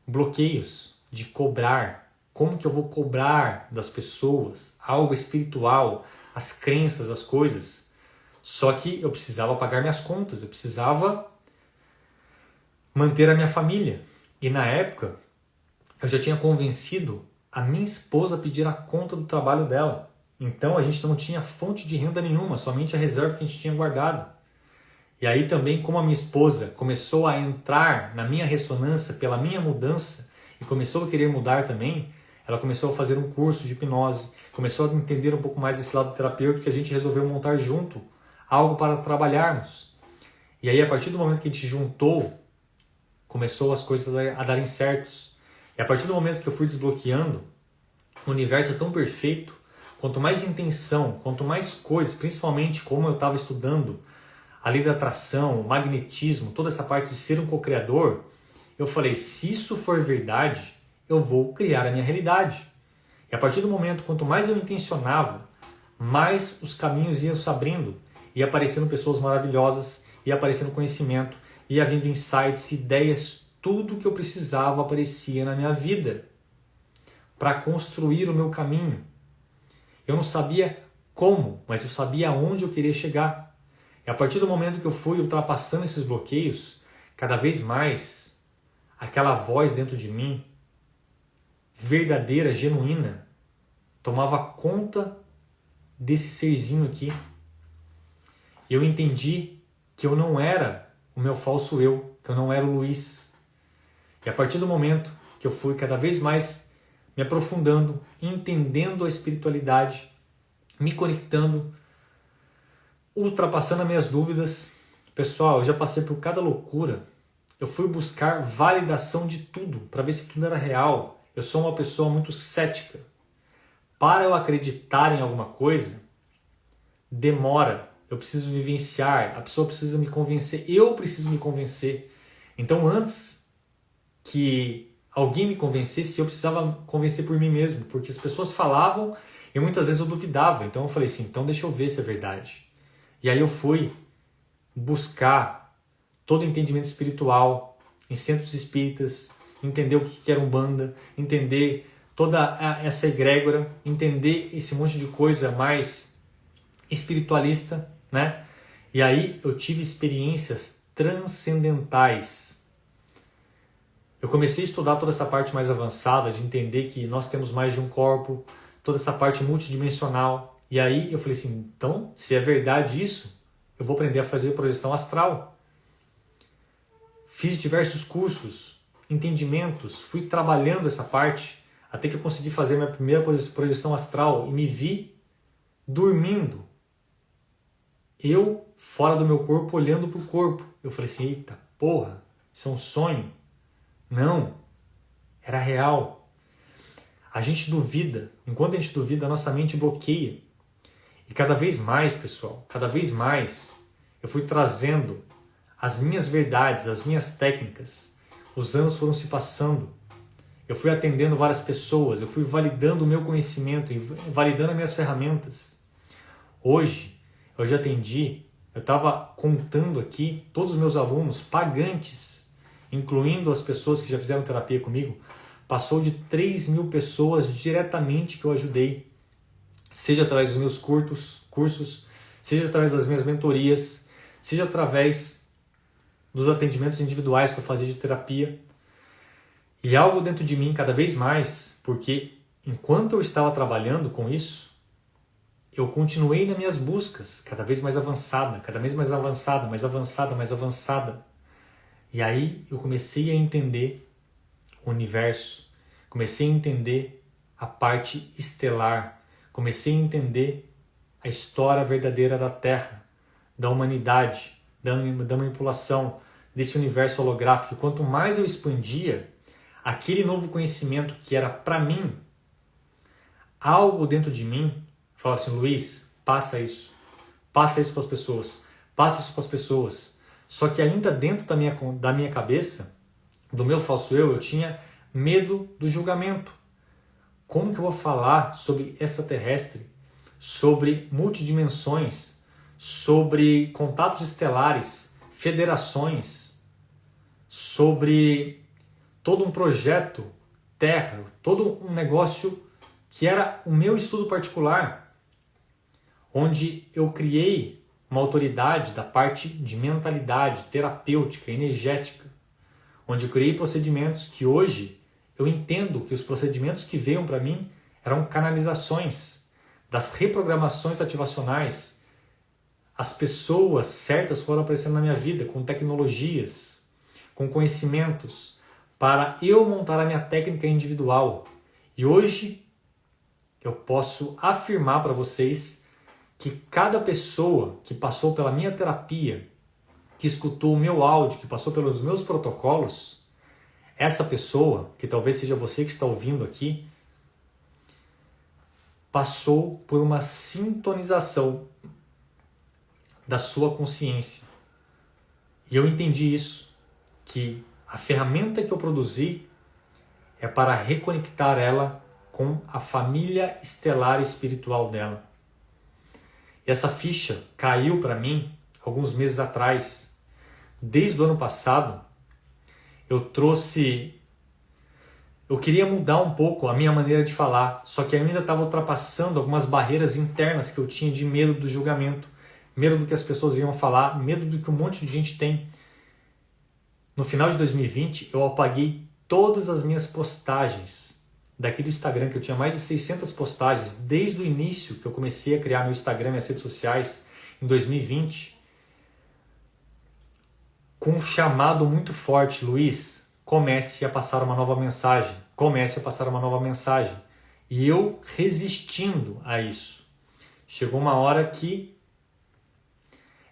bloqueios de cobrar. Como que eu vou cobrar das pessoas algo espiritual, as crenças, as coisas? Só que eu precisava pagar minhas contas, eu precisava manter a minha família. E na época, eu já tinha convencido a minha esposa a pedir a conta do trabalho dela. Então a gente não tinha fonte de renda nenhuma, somente a reserva que a gente tinha guardado. E aí também, como a minha esposa começou a entrar na minha ressonância pela minha mudança e começou a querer mudar também, ela começou a fazer um curso de hipnose, começou a entender um pouco mais desse lado terapêutico que a gente resolveu montar junto algo para trabalharmos. E aí, a partir do momento que a gente juntou, começou as coisas a darem certos. E a partir do momento que eu fui desbloqueando, o universo é tão perfeito, quanto mais intenção, quanto mais coisas, principalmente como eu estava estudando a lei da atração, o magnetismo, toda essa parte de ser um co-criador, eu falei, se isso for verdade, eu vou criar a minha realidade. E a partir do momento, quanto mais eu intencionava, mais os caminhos iam se abrindo, ia aparecendo pessoas maravilhosas, ia aparecendo conhecimento, ia vindo insights, ideias, tudo que eu precisava aparecia na minha vida para construir o meu caminho. Eu não sabia como, mas eu sabia aonde eu queria chegar. E a partir do momento que eu fui ultrapassando esses bloqueios, cada vez mais aquela voz dentro de mim, verdadeira, genuína, tomava conta desse serzinho aqui. E eu entendi que eu não era o meu falso eu, que eu não era o Luiz. E a partir do momento que eu fui cada vez mais me aprofundando, entendendo a espiritualidade, me conectando, ultrapassando as minhas dúvidas. Pessoal, eu já passei por cada loucura. Eu fui buscar validação de tudo, para ver se tudo era real. Eu sou uma pessoa muito cética. Para eu acreditar em alguma coisa, demora. Eu preciso vivenciar, a pessoa precisa me convencer, eu preciso me convencer. Então, antes que alguém me convencesse, eu precisava convencer por mim mesmo, porque as pessoas falavam e muitas vezes eu duvidava. Então eu falei assim, então deixa eu ver se é verdade. E aí eu fui buscar todo o entendimento espiritual em centros espíritas, entender o que era Umbanda, entender toda essa egrégora, entender esse monte de coisa mais espiritualista, né? E aí eu tive experiências transcendentais. Eu comecei a estudar toda essa parte mais avançada, de entender que nós temos mais de um corpo, toda essa parte multidimensional. E aí eu falei assim, então, se é verdade isso, eu vou aprender a fazer projeção astral. Fiz diversos cursos, entendimentos, fui trabalhando essa parte, até que eu consegui fazer minha primeira projeção astral e me vi dormindo. Eu, fora do meu corpo, olhando para o corpo. Eu falei assim, eita, porra, isso é um sonho? Não, era real. A gente duvida, enquanto a gente duvida, a nossa mente bloqueia. E cada vez mais, pessoal, cada vez mais, eu fui trazendo as minhas verdades, as minhas técnicas. Os anos foram se passando. Eu fui atendendo várias pessoas, eu fui validando o meu conhecimento e validando as minhas ferramentas. Hoje, eu já atendi, eu estava contando aqui todos os meus alunos pagantes, incluindo as pessoas que já fizeram terapia comigo, passou de 3.000 pessoas diretamente que eu ajudei. Seja através dos meus cursos, seja através das minhas mentorias, seja através dos atendimentos individuais que eu fazia de terapia. E algo dentro de mim cada vez mais, porque enquanto eu estava trabalhando com isso, eu continuei nas minhas buscas, cada vez mais avançada, cada vez mais avançada, mais avançada, mais avançada. E aí eu comecei a entender o universo, comecei a entender a parte estelar, comecei a entender a história verdadeira da Terra, da humanidade, da manipulação, desse universo holográfico. Quanto mais eu expandia, aquele novo conhecimento que era para mim, algo dentro de mim fala assim: Luiz, passa isso para as pessoas, passa isso para as pessoas. Só que ainda dentro da minha cabeça, do meu falso eu tinha medo do julgamento. Como que eu vou falar sobre extraterrestre, sobre multidimensões, sobre contatos estelares, federações, sobre todo um projeto Terra, todo um negócio que era o meu estudo particular, onde eu criei uma autoridade da parte de mentalidade, terapêutica, energética, onde eu criei procedimentos que hoje eu entendo que os procedimentos que veio para mim eram canalizações das reprogramações ativacionais. As pessoas certas foram aparecendo na minha vida com tecnologias, com conhecimentos, para eu montar a minha técnica individual. E hoje eu posso afirmar para vocês que cada pessoa que passou pela minha terapia, que escutou o meu áudio, que passou pelos meus protocolos, essa pessoa, que talvez seja você que está ouvindo aqui, passou por uma sintonização da sua consciência. E eu entendi isso, que a ferramenta que eu produzi é para reconectar ela com a família estelar espiritual dela. E essa ficha caiu para mim alguns meses atrás. Desde o ano passado, eu queria mudar um pouco a minha maneira de falar, só que eu ainda estava ultrapassando algumas barreiras internas que eu tinha de medo do julgamento, medo do que as pessoas iam falar, medo do que um monte de gente tem. No final de 2020, eu apaguei todas as minhas postagens daquele Instagram, que eu tinha mais de 600 postagens, desde o início que eu comecei a criar meu Instagram e as redes sociais, em 2020, com um chamado muito forte: Luiz, comece a passar uma nova mensagem, comece a passar uma nova mensagem. E eu resistindo a isso. Chegou uma hora que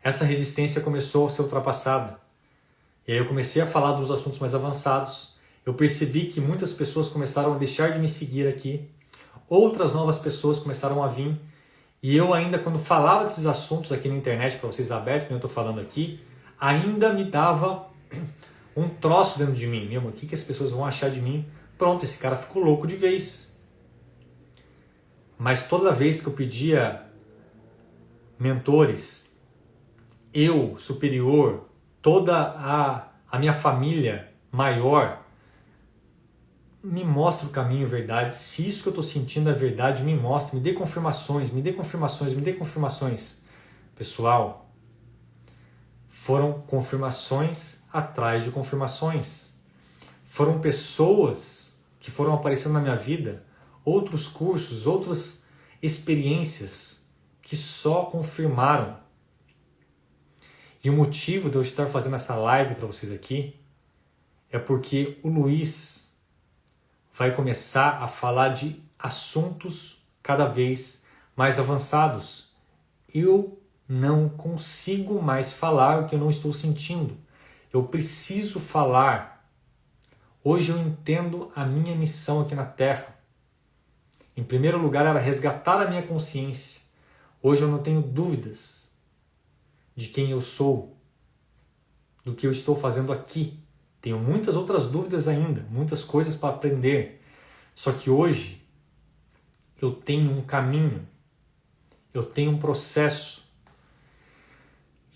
essa resistência começou a ser ultrapassada. E aí eu comecei a falar dos assuntos mais avançados. Eu percebi que muitas pessoas começaram a deixar de me seguir aqui. Outras novas pessoas começaram a vir. E eu ainda, quando falava desses assuntos aqui na internet, para vocês abertos, como eu estou falando aqui, ainda me dava um troço dentro de mim. Meu, o que as pessoas vão achar de mim? Pronto, esse cara ficou louco de vez. Mas toda vez que eu pedia mentores, eu, superior, toda a minha família maior, me mostra o caminho, a verdade. Se isso que eu estou sentindo é verdade, me mostra, me dê confirmações, me dê confirmações, me dê confirmações. Pessoal, foram confirmações atrás de confirmações. Foram pessoas que foram aparecendo na minha vida, outros cursos, outras experiências que só confirmaram. E o motivo de eu estar fazendo essa live para vocês aqui é porque o Luiz vai começar a falar de assuntos cada vez mais avançados. Eu não consigo mais falar o que eu não estou sentindo. Eu preciso falar. Hoje eu entendo a minha missão aqui na Terra. Em primeiro lugar, era resgatar a minha consciência. Hoje eu não tenho dúvidas de quem eu sou, do que eu estou fazendo aqui. Tenho muitas outras dúvidas ainda, muitas coisas para aprender. Só que hoje eu tenho um caminho, eu tenho um processo.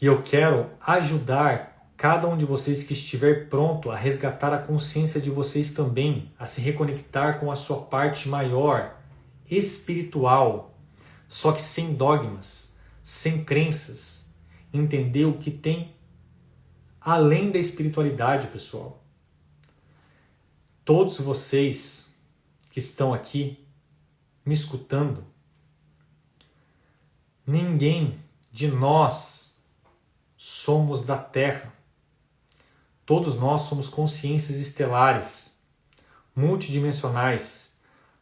E eu quero ajudar cada um de vocês que estiver pronto a resgatar a consciência de vocês também, a se reconectar com a sua parte maior, espiritual, só que sem dogmas, sem crenças. Entender o que tem além da espiritualidade, pessoal. Todos vocês que estão aqui me escutando, ninguém de nós somos da Terra. Todos nós somos consciências estelares, multidimensionais.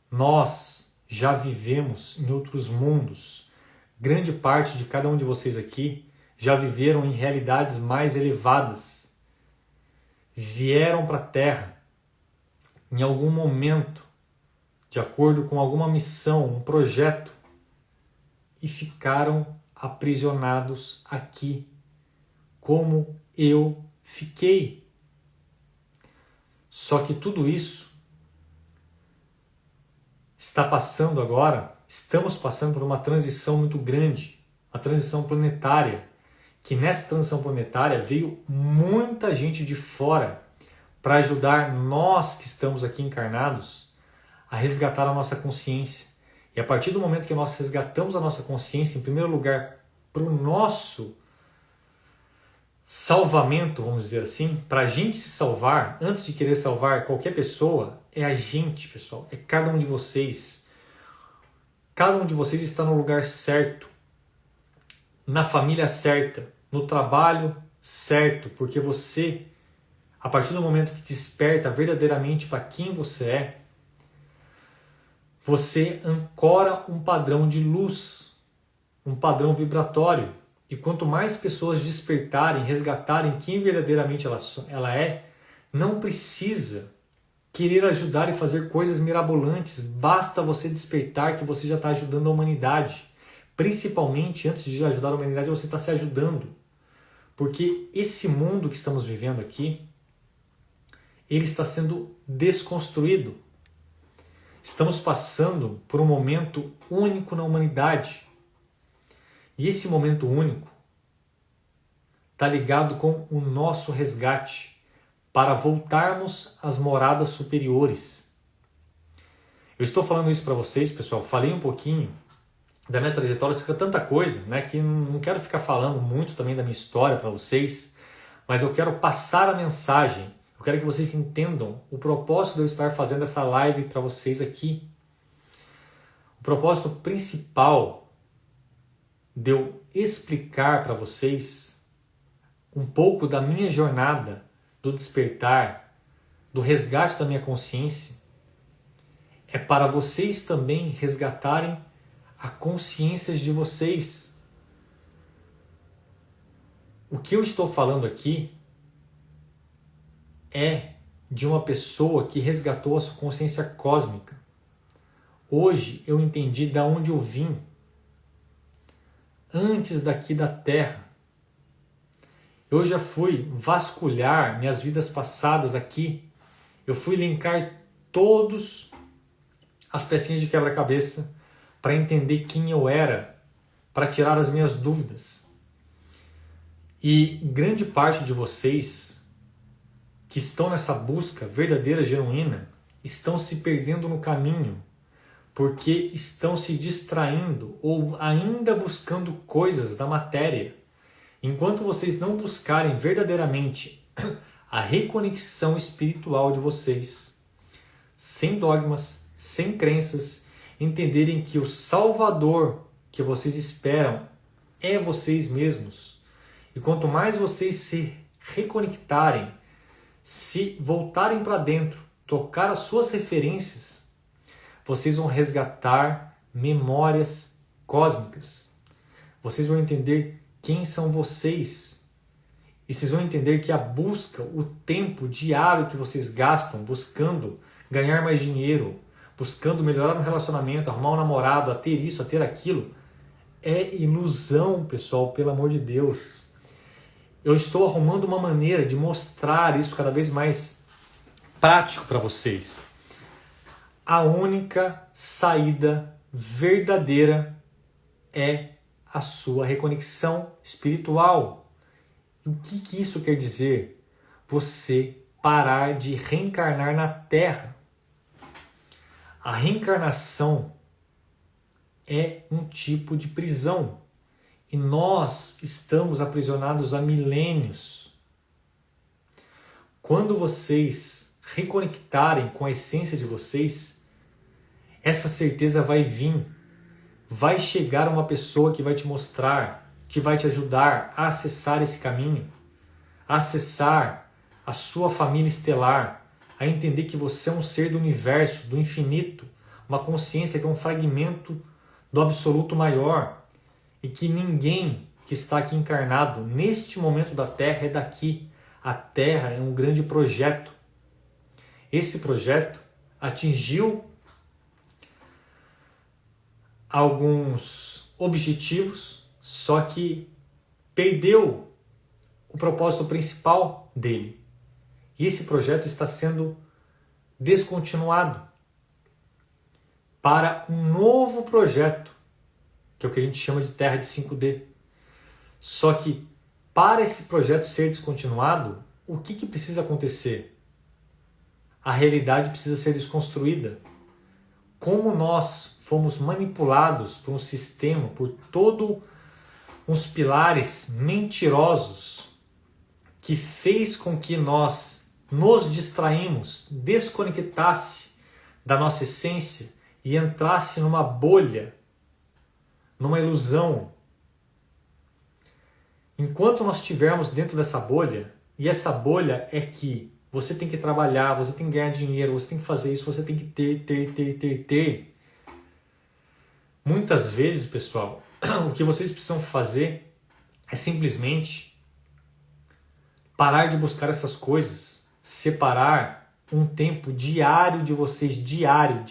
Nós já vivemos em outros mundos. Grande parte de cada um de vocês aqui já viveram em realidades mais elevadas. Vieram para a Terra em algum momento, de acordo com alguma missão, um projeto, e ficaram aprisionados aqui, como eu fiquei. Só que tudo isso está passando agora, estamos passando por uma transição muito grande, uma transição planetária, que nessa transição planetária veio muita gente de fora para ajudar nós que estamos aqui encarnados a resgatar a nossa consciência. E a partir do momento que nós resgatamos a nossa consciência, em primeiro lugar, para o nosso salvamento, vamos dizer assim, para a gente se salvar, antes de querer salvar qualquer pessoa, é a gente, pessoal, é cada um de vocês. Cada um de vocês está no lugar certo, na família certa, no trabalho certo, porque você, a partir do momento que desperta verdadeiramente para quem você é, você ancora um padrão de luz, um padrão vibratório. E quanto mais pessoas despertarem, resgatarem quem verdadeiramente ela é, não precisa querer ajudar e fazer coisas mirabolantes. Basta você despertar que você já está ajudando a humanidade. Principalmente, antes de ajudar a humanidade, você está se ajudando. Porque esse mundo que estamos vivendo aqui, ele está sendo desconstruído. Estamos passando por um momento único na humanidade. E esse momento único está ligado com o nosso resgate para voltarmos às moradas superiores. Eu estou falando isso para vocês, pessoal. Falei um pouquinho da minha trajetória, fica tanta coisa, né, que não quero ficar falando muito também da minha história para vocês, mas eu quero passar a mensagem. Eu quero que vocês entendam o propósito de eu estar fazendo essa live para vocês aqui. O propósito principal de eu explicar para vocês um pouco da minha jornada, do despertar, do resgate da minha consciência, é para vocês também resgatarem a consciência de vocês. O que eu estou falando aqui é de uma pessoa que resgatou a sua consciência cósmica. Hoje eu entendi de onde eu vim. Antes daqui da Terra. Eu já fui vasculhar minhas vidas passadas aqui. Eu fui linkar todas as pecinhas de quebra-cabeça para entender quem eu era, para tirar as minhas dúvidas. E grande parte de vocês que estão nessa busca verdadeira, genuína, estão se perdendo no caminho, porque estão se distraindo ou ainda buscando coisas da matéria. Enquanto vocês não buscarem verdadeiramente a reconexão espiritual de vocês, sem dogmas, sem crenças, entenderem que o Salvador que vocês esperam é vocês mesmos. E quanto mais vocês se reconectarem, se voltarem para dentro, tocar as suas referências, vocês vão resgatar memórias cósmicas. Vocês vão entender quem são vocês. E vocês vão entender que a busca, o tempo diário que vocês gastam buscando ganhar mais dinheiro, buscando melhorar no relacionamento, arrumar um namorado, a ter isso, a ter aquilo, é ilusão, pessoal, pelo amor de Deus. Eu estou arrumando uma maneira de mostrar isso cada vez mais prático para vocês. A única saída verdadeira é a sua reconexão espiritual. E o que isso quer dizer? Você parar de reencarnar na Terra. A reencarnação é um tipo de prisão. E nós estamos aprisionados há milênios. Quando vocês reconectarem com a essência de vocês, essa certeza vai vir. Vai chegar uma pessoa que vai te mostrar, que vai te ajudar a acessar esse caminho, a acessar a sua família estelar, a entender que você é um ser do universo, do infinito, uma consciência que é um fragmento do absoluto maior e que ninguém que está aqui encarnado neste momento da Terra é daqui. A Terra é um grande projeto. esse projeto atingiu alguns objetivos, só que perdeu o propósito principal dele. E esse projeto está sendo descontinuado para um novo projeto, que é o que a gente chama de Terra de 5D. Só que para esse projeto ser descontinuado, o que precisa acontecer? A realidade precisa ser desconstruída. Como nós fomos manipulados por um sistema, por todos uns pilares mentirosos que fez com que nós nos distraímos, desconectasse da nossa essência e entrasse numa bolha, numa ilusão. Enquanto nós estivermos dentro dessa bolha, e essa bolha é que você tem que trabalhar, você tem que ganhar dinheiro, você tem que fazer isso, você tem que ter. Muitas vezes, pessoal, o que vocês precisam fazer é simplesmente parar de buscar essas coisas, separar um tempo diário de vocês, diário,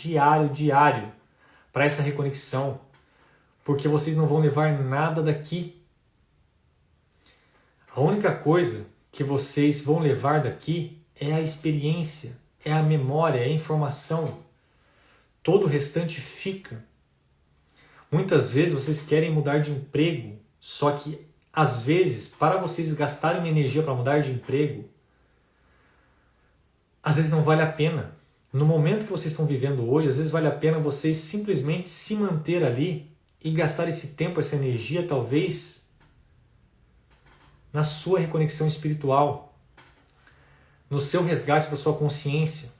para essa reconexão, porque vocês não vão levar nada daqui. A única coisa que vocês vão levar daqui é a experiência, é a memória, é a informação. Todo o restante fica. Muitas vezes vocês querem mudar de emprego, só que às vezes, para vocês gastarem uma energia para mudar de emprego, às vezes não vale a pena. No momento que vocês estão vivendo hoje, às vezes vale a pena vocês simplesmente se manter ali e gastar esse tempo, essa energia, talvez, na sua reconexão espiritual, no seu resgate da sua consciência,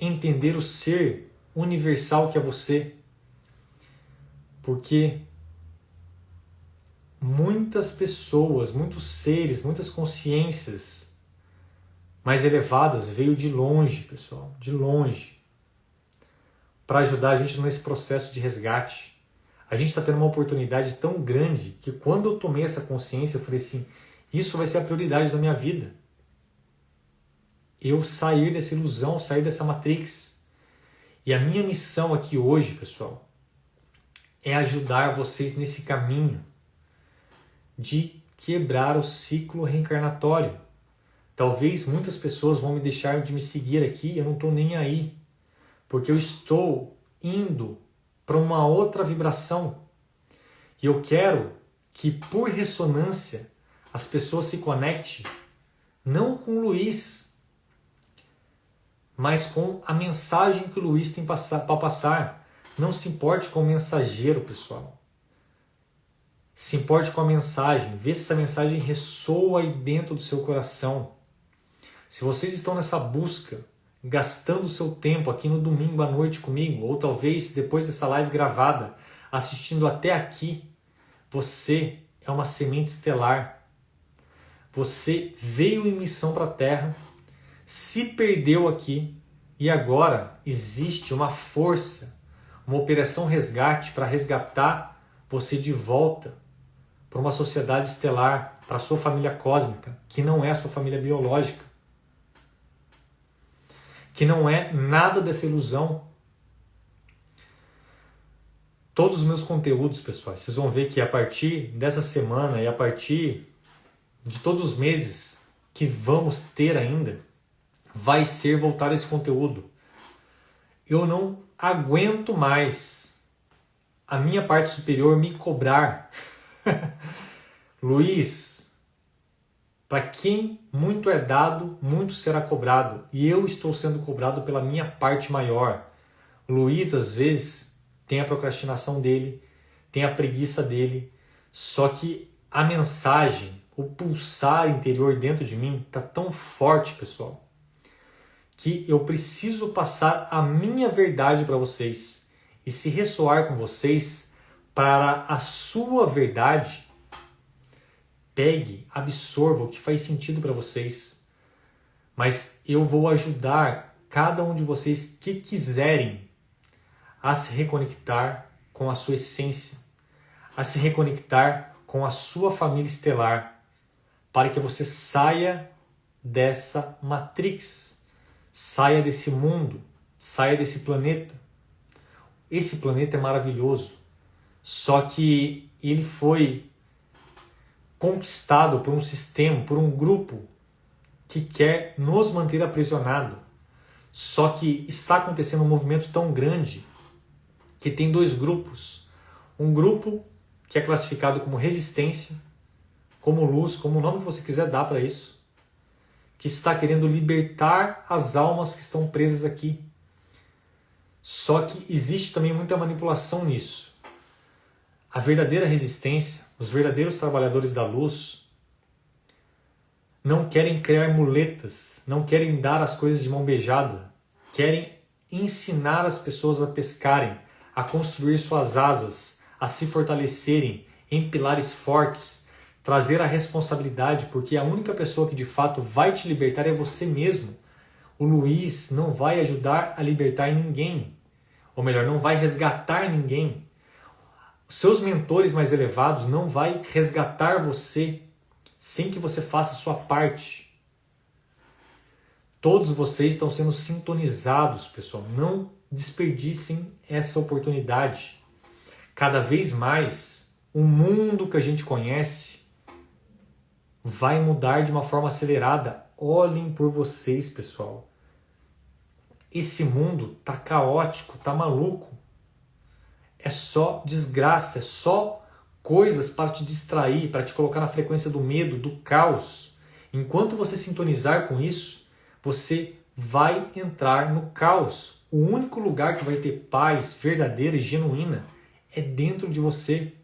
entender o ser universal que é você. Porque muitas pessoas, muitos seres, muitas consciências mais elevadas veio de longe, pessoal, de longe, para ajudar a gente nesse processo de resgate. A gente está tendo uma oportunidade tão grande que quando eu tomei essa consciência, eu falei assim, isso vai ser a prioridade da minha vida. Eu sair dessa ilusão, sair dessa matrix. E a minha missão aqui hoje, pessoal, é ajudar vocês nesse caminho de quebrar o ciclo reencarnatório. Talvez muitas pessoas vão me deixar de me seguir aqui e eu não estou nem aí, porque eu estou indo para uma outra vibração. E eu quero que, por ressonância, as pessoas se conectem não com o Luiz, mas com a mensagem que o Luiz tem para passar. Não se importe com o mensageiro, pessoal. Se importe com a mensagem. Vê se essa mensagem ressoa aí dentro do seu coração. Se vocês estão nessa busca, gastando o seu tempo aqui no domingo à noite comigo, ou talvez depois dessa live gravada, assistindo até aqui, você é uma semente estelar. Você veio em missão para a Terra, se perdeu aqui e agora existe uma força, uma operação resgate para resgatar você de volta para uma sociedade estelar, para a sua família cósmica, que não é a sua família biológica, que não é nada dessa ilusão. Todos os meus conteúdos, pessoal, vocês vão ver que a partir dessa semana e a partir de todos os meses que vamos ter ainda, vai ser voltado esse conteúdo. Eu não aguento mais a minha parte superior me cobrar. Luiz, para quem muito é dado, muito será cobrado. E eu estou sendo cobrado pela minha parte maior. Luiz, às vezes, tem a procrastinação dele, tem a preguiça dele, só que a mensagem, o pulsar interior dentro de mim está tão forte, pessoal, que eu preciso passar a minha verdade para vocês. E se ressoar com vocês, para a sua verdade, pegue, absorva o que faz sentido para vocês. Mas eu vou ajudar cada um de vocês que quiserem a se reconectar com a sua essência, a se reconectar com a sua família estelar, para que você saia dessa matrix, Saia desse mundo, saia desse planeta. Esse planeta é maravilhoso, só que ele foi conquistado por um sistema, por um grupo que quer nos manter aprisionados. Só que está acontecendo um movimento tão grande que tem dois grupos. Um grupo que é classificado como resistência, como luz, como o nome que você quiser dar para isso, que está querendo libertar as almas que estão presas aqui. Só que existe também muita manipulação nisso. A verdadeira resistência, os verdadeiros trabalhadores da luz, não querem criar muletas, não querem dar as coisas de mão beijada, querem ensinar as pessoas a pescarem, a construir suas asas, a se fortalecerem em pilares fortes, trazer a responsabilidade, porque a única pessoa que de fato vai te libertar é você mesmo. O Luiz não vai ajudar a libertar ninguém, ou melhor, não vai resgatar ninguém. Os seus mentores mais elevados não vai resgatar você sem que você faça a sua parte. Todos vocês estão sendo sintonizados, pessoal. Não desperdicem essa oportunidade. Cada vez mais, o mundo que a gente conhece vai mudar de uma forma acelerada. Olhem por vocês, pessoal. Esse mundo tá caótico, tá maluco. É só desgraça, é só coisas para te distrair, para te colocar na frequência do medo, do caos. Enquanto você sintonizar com isso, você vai entrar no caos. O único lugar que vai ter paz verdadeira e genuína é dentro de você.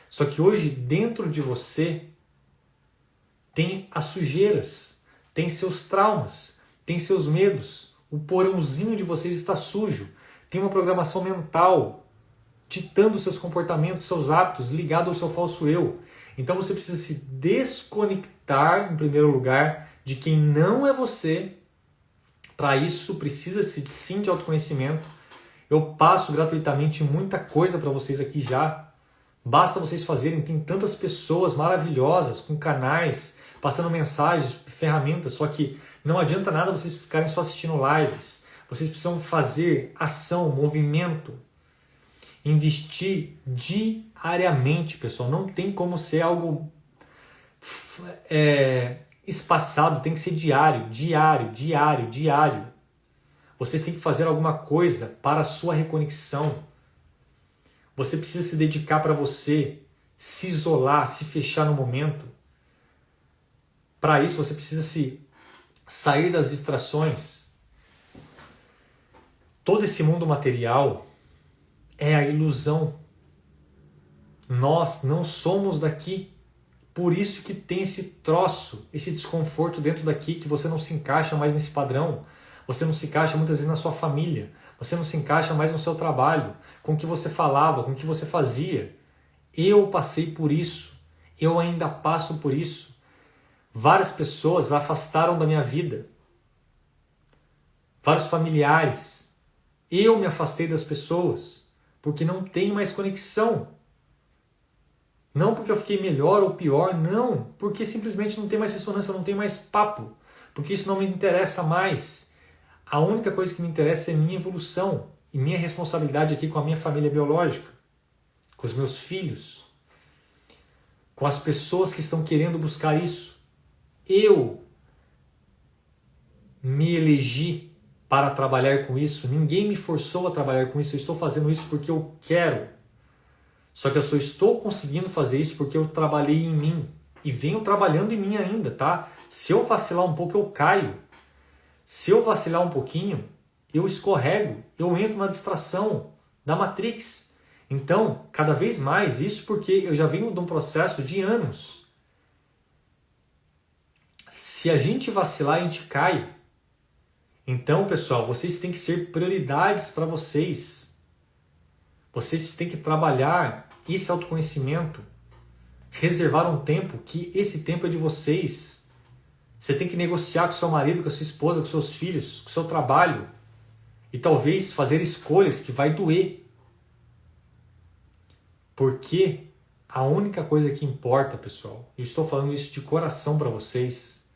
Só que hoje, dentro de você, tem as sujeiras, tem seus traumas, tem seus medos. O porãozinho de vocês está sujo. Tem uma programação mental ditando seus comportamentos, seus hábitos, ligado ao seu falso eu. Então você precisa se desconectar, em primeiro lugar, de quem não é você. Para isso, precisa-se sim de autoconhecimento. Eu passo gratuitamente muita coisa para vocês aqui já. Basta vocês fazerem. Tem tantas pessoas maravilhosas, com canais, passando mensagens, ferramentas, só que não adianta nada vocês ficarem só assistindo lives. Vocês precisam fazer ação, movimento. Investir diariamente, pessoal. Não tem como ser algo espaçado, tem que ser diário. Vocês têm que fazer alguma coisa para a sua reconexão. Você precisa se dedicar para você, se isolar, se fechar no momento. Para isso você precisa sair das distrações. Todo esse mundo material é a ilusão. Nós não somos daqui. Por isso que tem esse troço, esse desconforto dentro daqui, que você não se encaixa mais nesse padrão. Você não se encaixa muitas vezes na sua família. Você não se encaixa mais no seu trabalho, com o que você falava, com o que você fazia. Eu passei por isso. Eu ainda passo por isso. Várias pessoas afastaram da minha vida. Vários familiares. Eu me afastei das pessoas. Porque não tem mais conexão. Não porque eu fiquei melhor ou pior, não. Porque simplesmente não tem mais ressonância, não tem mais papo. Porque isso não me interessa mais. A única coisa que me interessa é minha evolução e minha responsabilidade aqui com a minha família biológica, com os meus filhos, com as pessoas que estão querendo buscar isso. Eu me elegi para trabalhar com isso. Ninguém me forçou a trabalhar com isso. Eu estou fazendo isso porque eu quero. Só que eu só estou conseguindo fazer isso porque eu trabalhei em mim. E venho trabalhando em mim ainda, tá? Se eu vacilar um pouco, eu caio. Se eu vacilar um pouquinho, eu escorrego. Eu entro na distração da Matrix. Então, cada vez mais, isso porque eu já venho de um processo de anos. Se a gente vacilar, a gente cai. Então, pessoal, vocês têm que ser prioridades para vocês. Vocês têm que trabalhar esse autoconhecimento, reservar um tempo, que esse tempo é de vocês. Você tem que negociar com seu marido, com a sua esposa, com seus filhos, com o seu trabalho. E talvez fazer escolhas que vai doer. Porque a única coisa que importa, pessoal, eu estou falando isso de coração para vocês,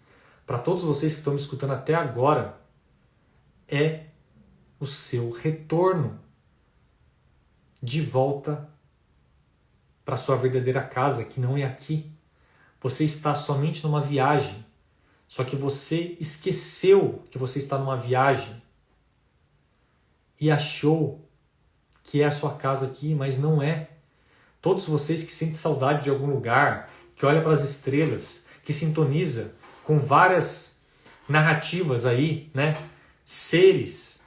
para todos vocês que estão me escutando até agora, é o seu retorno de volta para sua verdadeira casa, que não é aqui. Você está somente numa viagem, só que você esqueceu que você está numa viagem e achou que é a sua casa aqui, mas não é. Todos vocês que sentem saudade de algum lugar, que olha para as estrelas, que sintoniza com várias narrativas aí, né? Seres,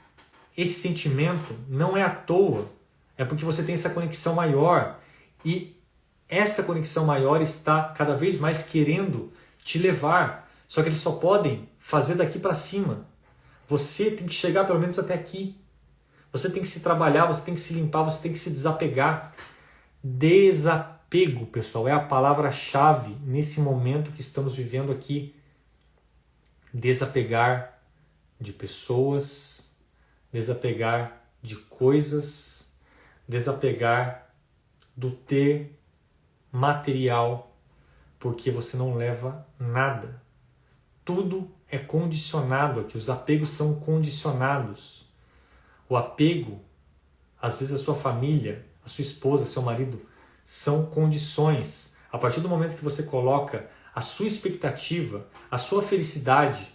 esse sentimento não é à toa, é porque você tem essa conexão maior e essa conexão maior está cada vez mais querendo te levar, só que eles só podem fazer daqui para cima. Você tem que chegar pelo menos até aqui. Você tem que se trabalhar, você tem que se limpar, você tem que se desapegar. Desapego, pessoal, é a palavra-chave nesse momento que estamos vivendo aqui. Desapegar de pessoas, desapegar de coisas, desapegar do ter material, porque você não leva nada. Tudo é condicionado aqui, os apegos são condicionados. O apego, às vezes a sua família, a sua esposa, seu marido, são condições. A partir do momento que você coloca a sua expectativa, a sua felicidade,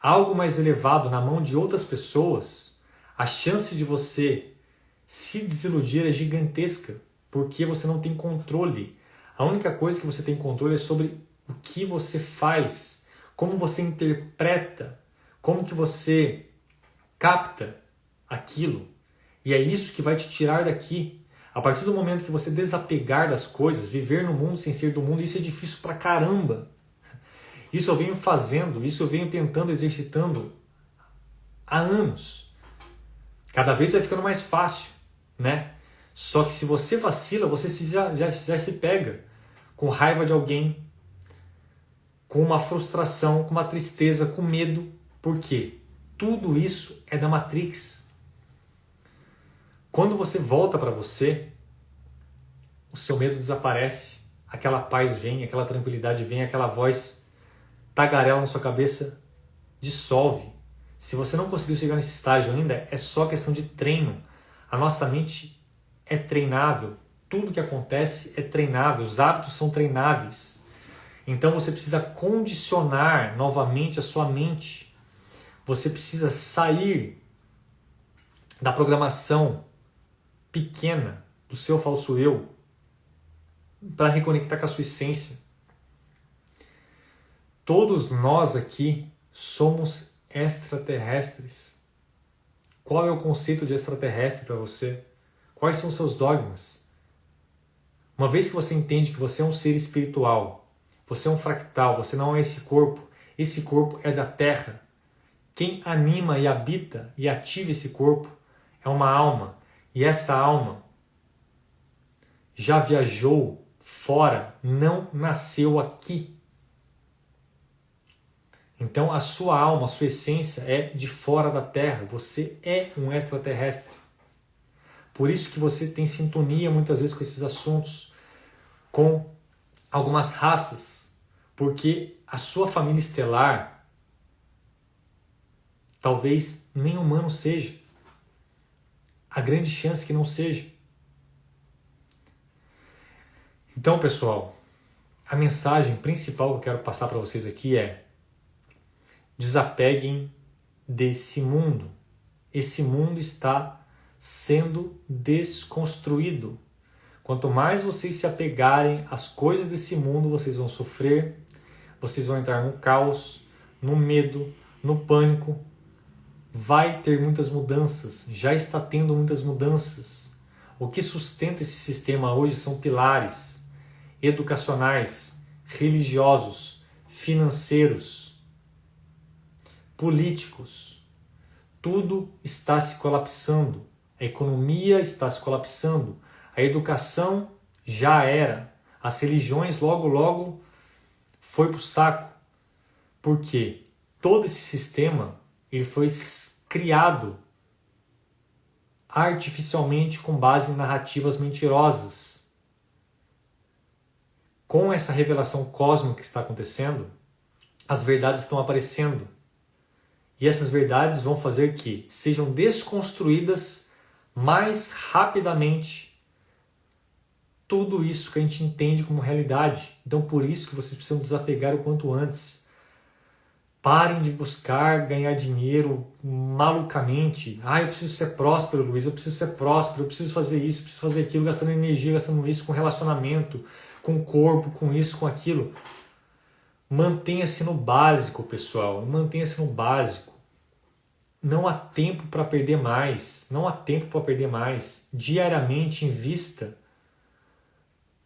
algo mais elevado na mão de outras pessoas, a chance de você se desiludir é gigantesca, porque você não tem controle. A única coisa que você tem controle é sobre o que você faz, como você interpreta, como que você capta aquilo. E é isso que vai te tirar daqui. A partir do momento que você desapegar das coisas, viver no mundo sem ser do mundo, isso é difícil pra caramba. Isso eu venho fazendo, isso eu venho tentando, exercitando há anos. Cada vez vai ficando mais fácil, né? Só que se você vacila, você já se pega com raiva de alguém, com uma frustração, com uma tristeza, com medo. Por quê? Tudo isso é da Matrix. Quando você volta para você, o seu medo desaparece, aquela paz vem, aquela tranquilidade vem, aquela voz tagarela na sua cabeça dissolve. Se você não conseguiu chegar nesse estágio ainda, é só questão de treino. A nossa mente é treinável, tudo que acontece é treinável, os hábitos são treináveis. Então você precisa condicionar novamente a sua mente. Você precisa sair da programação pequena do seu falso eu para reconectar com a sua essência. Todos nós aqui somos extraterrestres. Qual é o conceito de extraterrestre para você? Quais são os seus dogmas? Uma vez que você entende que você é um ser espiritual, você é um fractal, você não é esse corpo é da Terra. Quem anima e habita e ativa esse corpo é uma alma. E essa alma já viajou fora, não nasceu aqui. Então a sua alma, a sua essência é de fora da Terra. Você é um extraterrestre. Por isso que você tem sintonia muitas vezes com esses assuntos, com algumas raças, porque a sua família estelar talvez nem humano seja. A grande chance que não seja. Então, pessoal, a mensagem principal que eu quero passar para vocês aqui é: desapeguem desse mundo. Esse mundo está sendo desconstruído. Quanto mais vocês se apegarem às coisas desse mundo, vocês vão sofrer, vocês vão entrar no caos, no medo, no pânico. Vai ter muitas mudanças, já está tendo muitas mudanças. O que sustenta esse sistema hoje são pilares educacionais, religiosos, financeiros, políticos. Tudo está se colapsando. A economia está se colapsando. A educação já era. As religiões logo foi para o saco. Por quê? Todo esse sistema ele foi criado artificialmente com base em narrativas mentirosas. Com essa revelação cósmica que está acontecendo, as verdades estão aparecendo. E essas verdades vão fazer que sejam desconstruídas mais rapidamente tudo isso que a gente entende como realidade. Então por isso que vocês precisam desapegar o quanto antes. Parem de buscar ganhar dinheiro malucamente. Eu preciso ser próspero, Luiz, eu preciso ser próspero, eu preciso fazer isso, eu preciso fazer aquilo, gastando energia, gastando isso com relacionamento, com o corpo, com isso, com aquilo. Mantenha-se no básico, pessoal. Mantenha-se no básico. Não há tempo para perder mais. Não há tempo para perder mais. Diariamente invista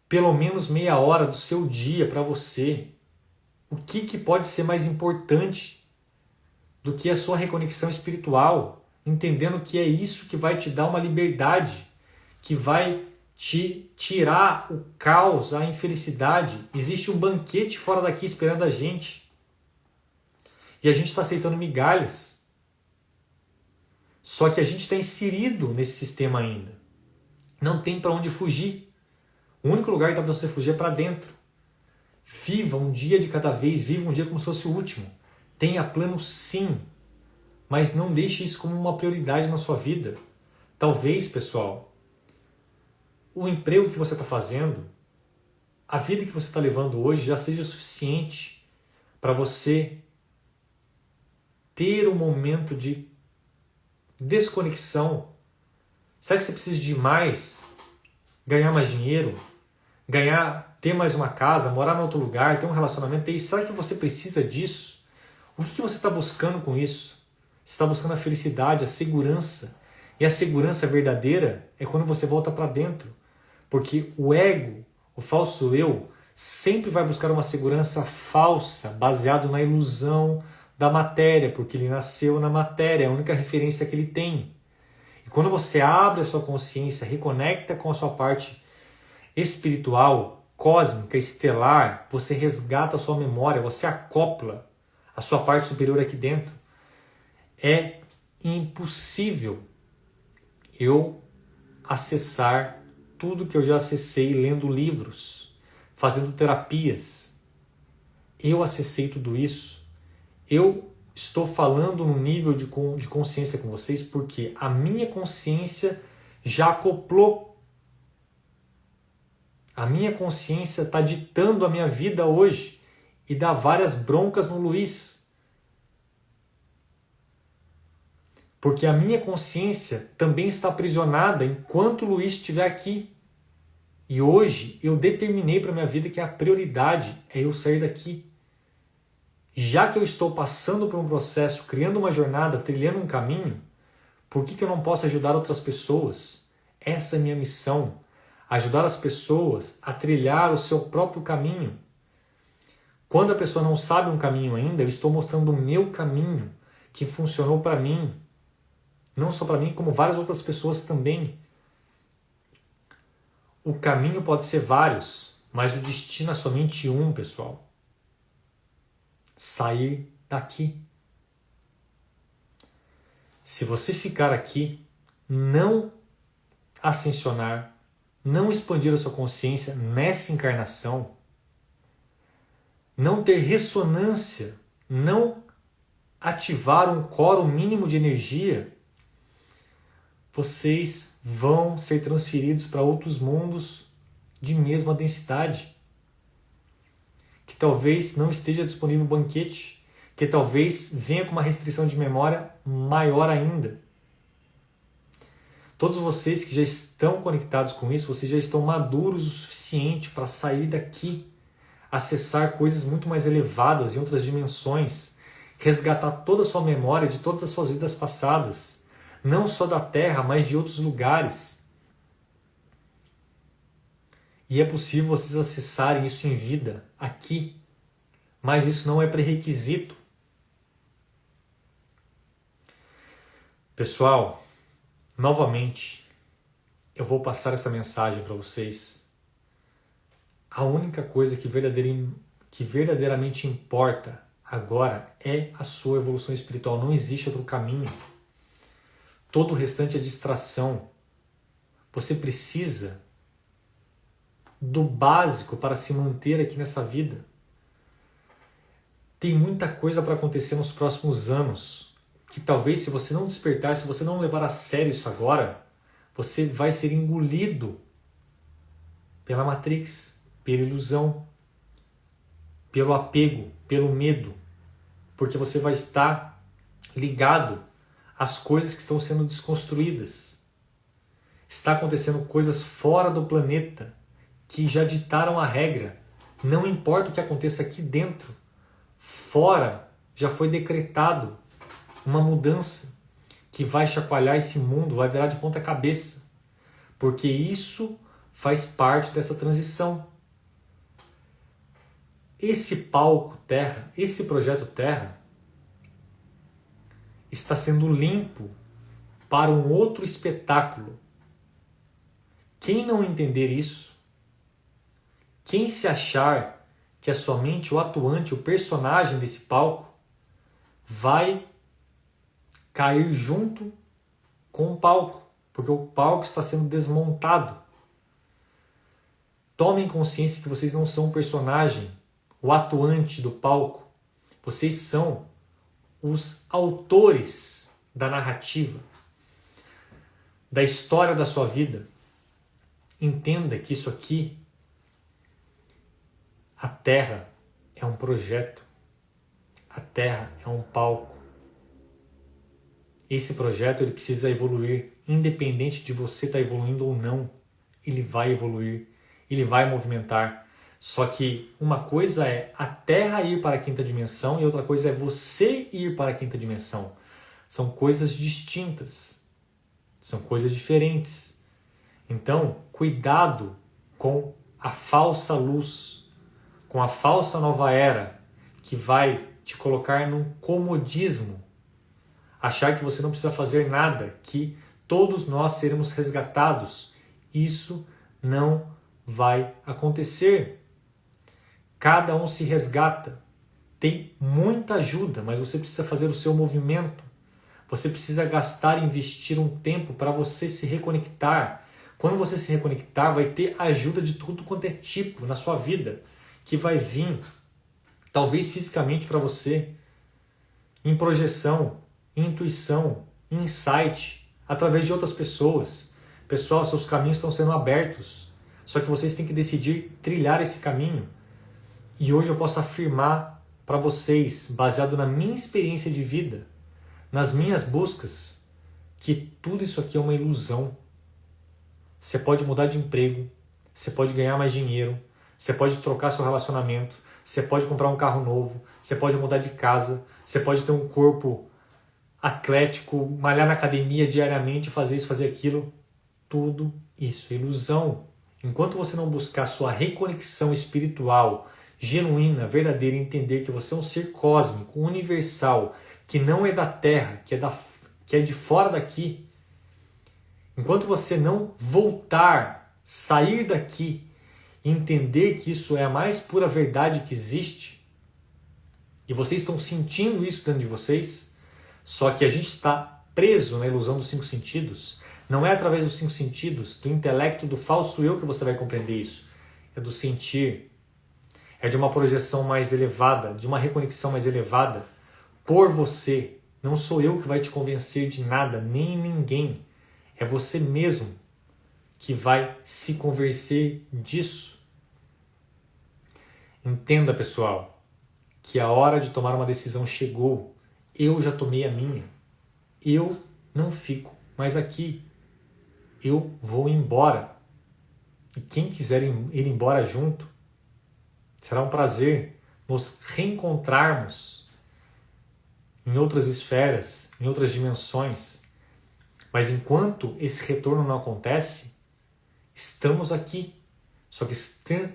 pelo menos meia hora do seu dia para você. O que pode ser mais importante do que a sua reconexão espiritual? Entendendo que é isso que vai te dar uma liberdade, que vai te tirar o caos, a infelicidade. Existe um banquete fora daqui esperando a gente. E a gente está aceitando migalhas. Só que a gente está inserido nesse sistema ainda. Não tem para onde fugir. O único lugar que dá para você fugir é para dentro. Viva um dia de cada vez, viva um dia como se fosse o último. Tenha plano sim, mas não deixe isso como uma prioridade na sua vida. Talvez, pessoal, o emprego que você está fazendo, a vida que você está levando hoje já seja o suficiente para você ter um momento de desconexão. Será que você precisa de mais? Ganhar mais dinheiro? Ter mais uma casa, morar em outro lugar, ter um relacionamento? Será que você precisa disso? O que você está buscando com isso? Você está buscando a felicidade, a segurança. E a segurança verdadeira é quando você volta para dentro. Porque o ego, o falso eu, sempre vai buscar uma segurança falsa, baseado na ilusão da matéria, porque ele nasceu na matéria, é a única referência que ele tem. E quando você abre a sua consciência, reconecta com a sua parte espiritual, cósmica, estelar, você resgata a sua memória, você acopla a sua parte superior aqui dentro. É impossível eu acessar tudo que eu já acessei lendo livros, fazendo terapias. Eu acessei tudo isso. Eu estou falando no nível de consciência com vocês porque a minha consciência já acoplou. A minha consciência está ditando a minha vida hoje e dá várias broncas no Luiz. Porque a minha consciência também está aprisionada enquanto o Luiz estiver aqui. E hoje eu determinei para a minha vida que a prioridade é eu sair daqui. Já que eu estou passando por um processo, criando uma jornada, trilhando um caminho, por que eu não posso ajudar outras pessoas? Essa é a minha missão. Ajudar as pessoas a trilhar o seu próprio caminho. Quando a pessoa não sabe um caminho ainda, eu estou mostrando o meu caminho, que funcionou para mim. Não só para mim, como várias outras pessoas também. O caminho pode ser vários, mas o destino é somente um, pessoal. Sair daqui. Se você ficar aqui, não ascensionar, não expandir a sua consciência nessa encarnação, não ter ressonância, não ativar um quórum mínimo de energia, vocês vão ser transferidos para outros mundos de mesma densidade. Que talvez não esteja disponível o banquete, que talvez venha com uma restrição de memória maior ainda. Todos vocês que já estão conectados com isso, vocês já estão maduros o suficiente para sair daqui, acessar coisas muito mais elevadas em outras dimensões, resgatar toda a sua memória de todas as suas vidas passadas, não só da Terra, mas de outros lugares. E é possível vocês acessarem isso em vida, aqui, mas isso não é pré-requisito. Pessoal, novamente, eu vou passar essa mensagem para vocês. A única coisa que verdadeiramente importa agora é a sua evolução espiritual. Não existe outro caminho. Todo o restante é distração. Você precisa do básico para se manter aqui nessa vida. Tem muita coisa para acontecer nos próximos anos. que talvez se você não despertar, se você não levar a sério isso agora, você vai ser engolido pela Matrix, pela ilusão, pelo apego, pelo medo, porque você vai estar ligado às coisas que estão sendo desconstruídas. Está acontecendo coisas fora do planeta que já ditaram a regra. Não importa o que aconteça aqui dentro, fora já foi decretado uma mudança que vai chacoalhar esse mundo, vai virar de ponta cabeça, porque isso faz parte dessa transição. Esse palco Terra, esse projeto Terra, está sendo limpo para um outro espetáculo. Quem não entender isso, quem se achar que é somente o atuante, o personagem desse palco, vai cair junto com o palco, porque o palco está sendo desmontado. Tomem consciência que vocês não são o personagem, o atuante do palco. Vocês são os autores da narrativa, da história da sua vida. Entenda que isso aqui, a Terra é um projeto, a Terra é um palco. Esse projeto ele precisa evoluir, independente de você estar evoluindo ou não. Ele vai evoluir, ele vai movimentar. Só que uma coisa é a Terra ir para a quinta dimensão e outra coisa é você ir para a quinta dimensão. São coisas distintas, são coisas diferentes. Então, cuidado com a falsa luz, com a falsa nova era, que vai te colocar num comodismo. Achar que você não precisa fazer nada, que todos nós seremos resgatados. Isso não vai acontecer. Cada um se resgata. Tem muita ajuda, mas você precisa fazer o seu movimento. Você precisa gastar e investir um tempo para você se reconectar. Quando você se reconectar, vai ter ajuda de tudo quanto é tipo na sua vida, que vai vir, talvez fisicamente para você, em projeção, em intuição, em insight, através de outras pessoas. Pessoal, seus caminhos estão sendo abertos, só que vocês têm que decidir trilhar esse caminho. E hoje eu posso afirmar para vocês, baseado na minha experiência de vida, nas minhas buscas, que tudo isso aqui é uma ilusão. Você pode mudar de emprego, você pode ganhar mais dinheiro, você pode trocar seu relacionamento, você pode comprar um carro novo, você pode mudar de casa, você pode ter um corpo atlético, malhar na academia diariamente, fazer isso, fazer aquilo. Tudo isso é ilusão. Enquanto você não buscar sua reconexão espiritual, genuína, verdadeira, entender que você é um ser cósmico, universal, que não é da Terra, que é de fora daqui, enquanto você não voltar, sair daqui e entender que isso é a mais pura verdade que existe, e vocês estão sentindo isso dentro de vocês, só que a gente está preso na ilusão dos 5 sentidos. Não é através dos 5 sentidos, do intelecto, do falso eu que você vai compreender isso. É do sentir. É de uma projeção mais elevada, de uma reconexão mais elevada por você. Não sou eu que vai te convencer de nada, nem ninguém. É você mesmo que vai se convencer disso. Entenda, pessoal, que a hora de tomar uma decisão chegou. Eu já tomei a minha. Eu não fico mais aqui. Eu vou embora. E quem quiser ir embora junto, será um prazer nos reencontrarmos em outras esferas, em outras dimensões. Mas enquanto esse retorno não acontece, estamos aqui. Só que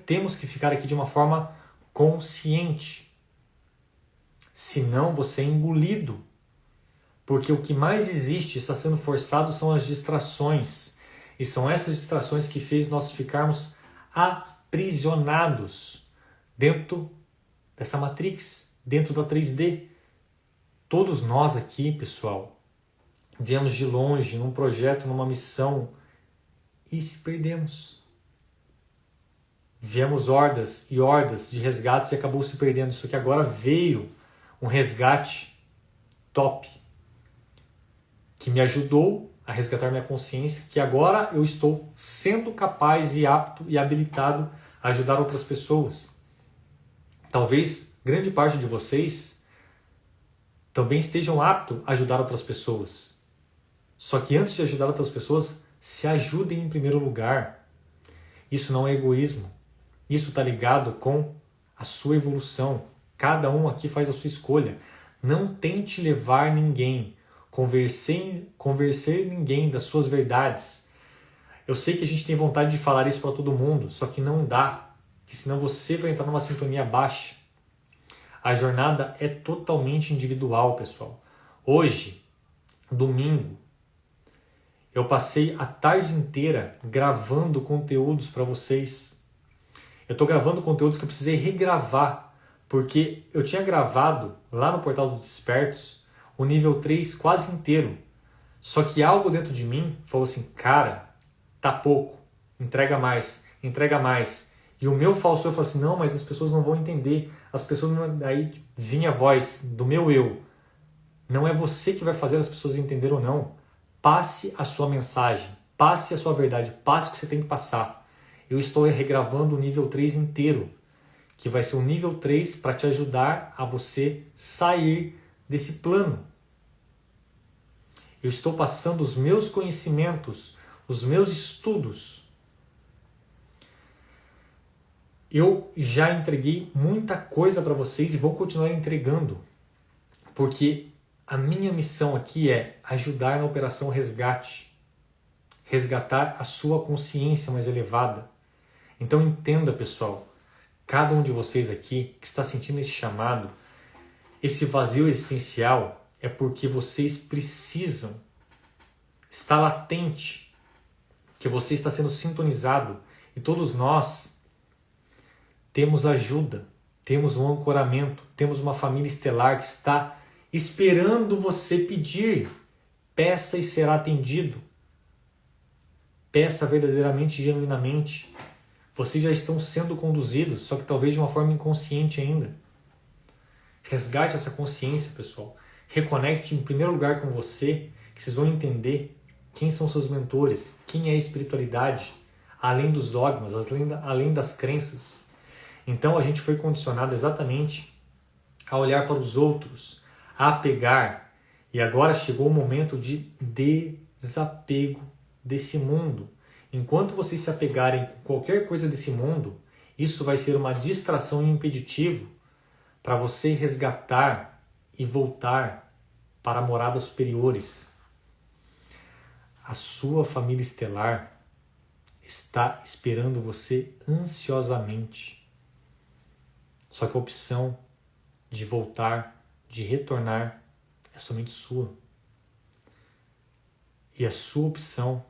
temos que ficar aqui de uma forma consciente. Senão você é engolido. Porque o que mais existe, está sendo forçado, são as distrações. E são essas distrações que fez nós ficarmos aprisionados dentro dessa Matrix, dentro da 3D. Todos nós aqui, pessoal, viemos de longe, num projeto, numa missão, e se perdemos. Viemos hordas e hordas de resgates e acabou se perdendo. Só que agora veio um resgate top. que me ajudou a resgatar minha consciência, que agora eu estou sendo capaz e apto e habilitado a ajudar outras pessoas. Talvez grande parte de vocês também estejam aptos a ajudar outras pessoas. Só que antes de ajudar outras pessoas, se ajudem em primeiro lugar. Isso não é egoísmo. Isso está ligado com a sua evolução. Cada um aqui faz a sua escolha. Não tente levar ninguém, convencer ninguém das suas verdades. Eu sei que a gente tem vontade de falar isso para todo mundo, só que não dá, porque senão você vai entrar numa sintonia baixa. A jornada é totalmente individual, pessoal. Hoje, domingo, eu passei a tarde inteira gravando conteúdos para vocês. Eu estou gravando conteúdos que eu precisei regravar, porque eu tinha gravado lá no Portal dos Despertos o nível 3 quase inteiro. Só que algo dentro de mim falou assim, cara, tá pouco, entrega mais, entrega mais. E o meu falso eu falou assim, não, mas as pessoas não vão entender. As pessoas não... Aí vinha a voz do meu eu. Não é você que vai fazer as pessoas entenderem ou não. Passe a sua mensagem, passe a sua verdade, passe o que você tem que passar. Eu estou regravando o nível 3 inteiro, que vai ser o nível 3 para te ajudar a você sair desse plano. Eu estou passando os meus conhecimentos, os meus estudos. Eu já entreguei muita coisa para vocês e vou continuar entregando, porque a minha missão aqui é ajudar na Operação Resgate, resgatar a sua consciência mais elevada. Então entenda, pessoal, cada um de vocês aqui que está sentindo esse chamado, esse vazio existencial, é porque vocês precisam, está latente, que você está sendo sintonizado e todos nós temos ajuda, temos um ancoramento, temos uma família estelar que está esperando você pedir. Peça e será atendido. Peça verdadeiramente e genuinamente. Vocês já estão sendo conduzidos, só que talvez de uma forma inconsciente ainda. Resgate essa consciência, pessoal. Reconecte em primeiro lugar com você, que vocês vão entender quem são seus mentores, quem é a espiritualidade, além dos dogmas, além das crenças. Então a gente foi condicionado exatamente a olhar para os outros, a apegar, e agora chegou o momento de desapego desse mundo. Enquanto vocês se apegarem com qualquer coisa desse mundo, isso vai ser uma distração e um impeditivo para você resgatar e voltar para moradas superiores. A sua família estelar está esperando você ansiosamente. Só que a opção de voltar, de retornar, é somente sua. E a sua opção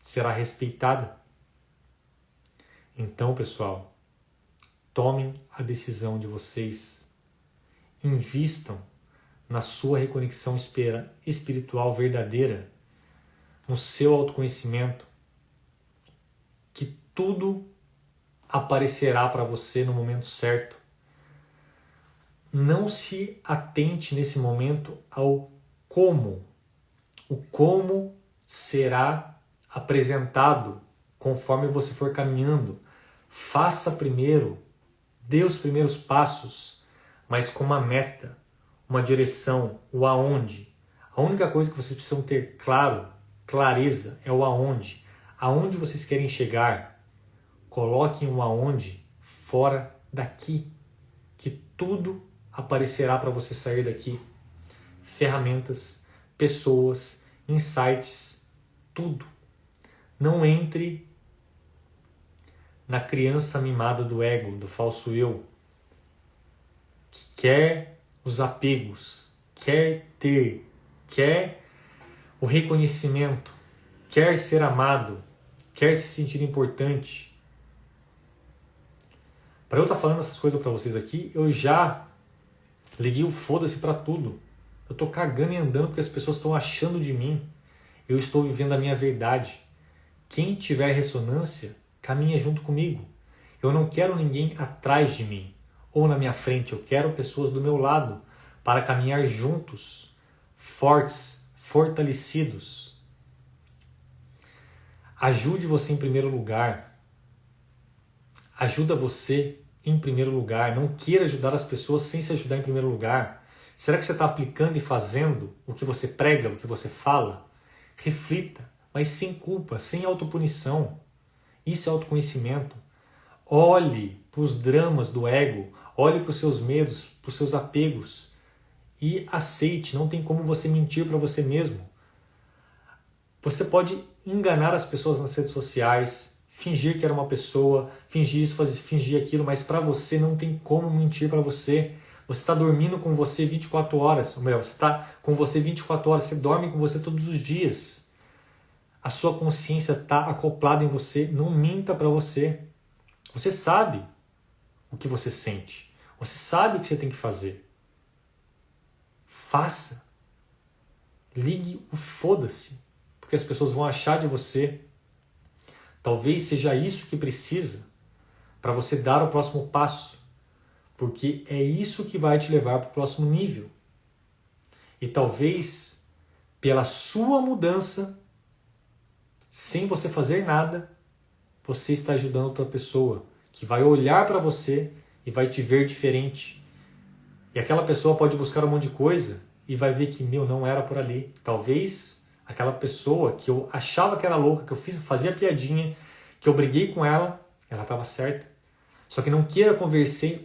será respeitada. Então, pessoal, tomem a decisão de vocês. Invistam na sua reconexão espiritual verdadeira, no seu autoconhecimento, que tudo aparecerá para você no momento certo. Não se atente nesse momento ao como. O como será apresentado conforme você for caminhando. Faça primeiro, dê os primeiros passos, mas com uma meta, uma direção, o aonde. A única coisa que vocês precisam ter clareza, é o aonde. Aonde vocês querem chegar. Coloquem o aonde fora daqui, que tudo aparecerá para você sair daqui. Ferramentas, pessoas, insights, tudo. Não entre na criança mimada do ego, do falso eu, que quer os apegos, quer ter, quer o reconhecimento, quer ser amado, quer se sentir importante. Para eu estar falando essas coisas para vocês aqui, eu já liguei o foda-se para tudo. Eu estou cagando e andando porque as pessoas estão achando de mim. Eu estou vivendo a minha verdade. Quem tiver ressonância, caminha junto comigo. Eu não quero ninguém atrás de mim ou na minha frente. Eu quero pessoas do meu lado para caminhar juntos, fortes, fortalecidos. Ajude você em primeiro lugar. Ajuda você em primeiro lugar. Não queira ajudar as pessoas sem se ajudar em primeiro lugar. Será que você está aplicando e fazendo o que você prega, o que você fala? Reflita, mas sem culpa, sem autopunição. Isso é autoconhecimento. Olhe para os dramas do ego, olhe para os seus medos, para os seus apegos e aceite. Não tem como você mentir para você mesmo. Você pode enganar as pessoas nas redes sociais, fingir que era uma pessoa, fingir isso, fingir aquilo, mas para você não tem como mentir para você. Você está dormindo com você 24 horas, ou melhor, você está com você 24 horas, você dorme com você todos os dias. A sua consciência está acoplada em você, não minta para você. Você sabe o que você sente, você sabe o que você tem que fazer. Faça. Ligue o foda-se, porque as pessoas vão achar de você. Talvez seja isso que precisa para você dar o próximo passo, porque é isso que vai te levar para o próximo nível. E talvez, pela sua mudança, sem você fazer nada, você está ajudando outra pessoa, que vai olhar para você e vai te ver diferente. E aquela pessoa pode buscar um monte de coisa e vai ver que, não era por ali. Talvez aquela pessoa que eu achava que era louca, que eu fazia piadinha, que eu briguei com ela estava certa. Só que não queira convencer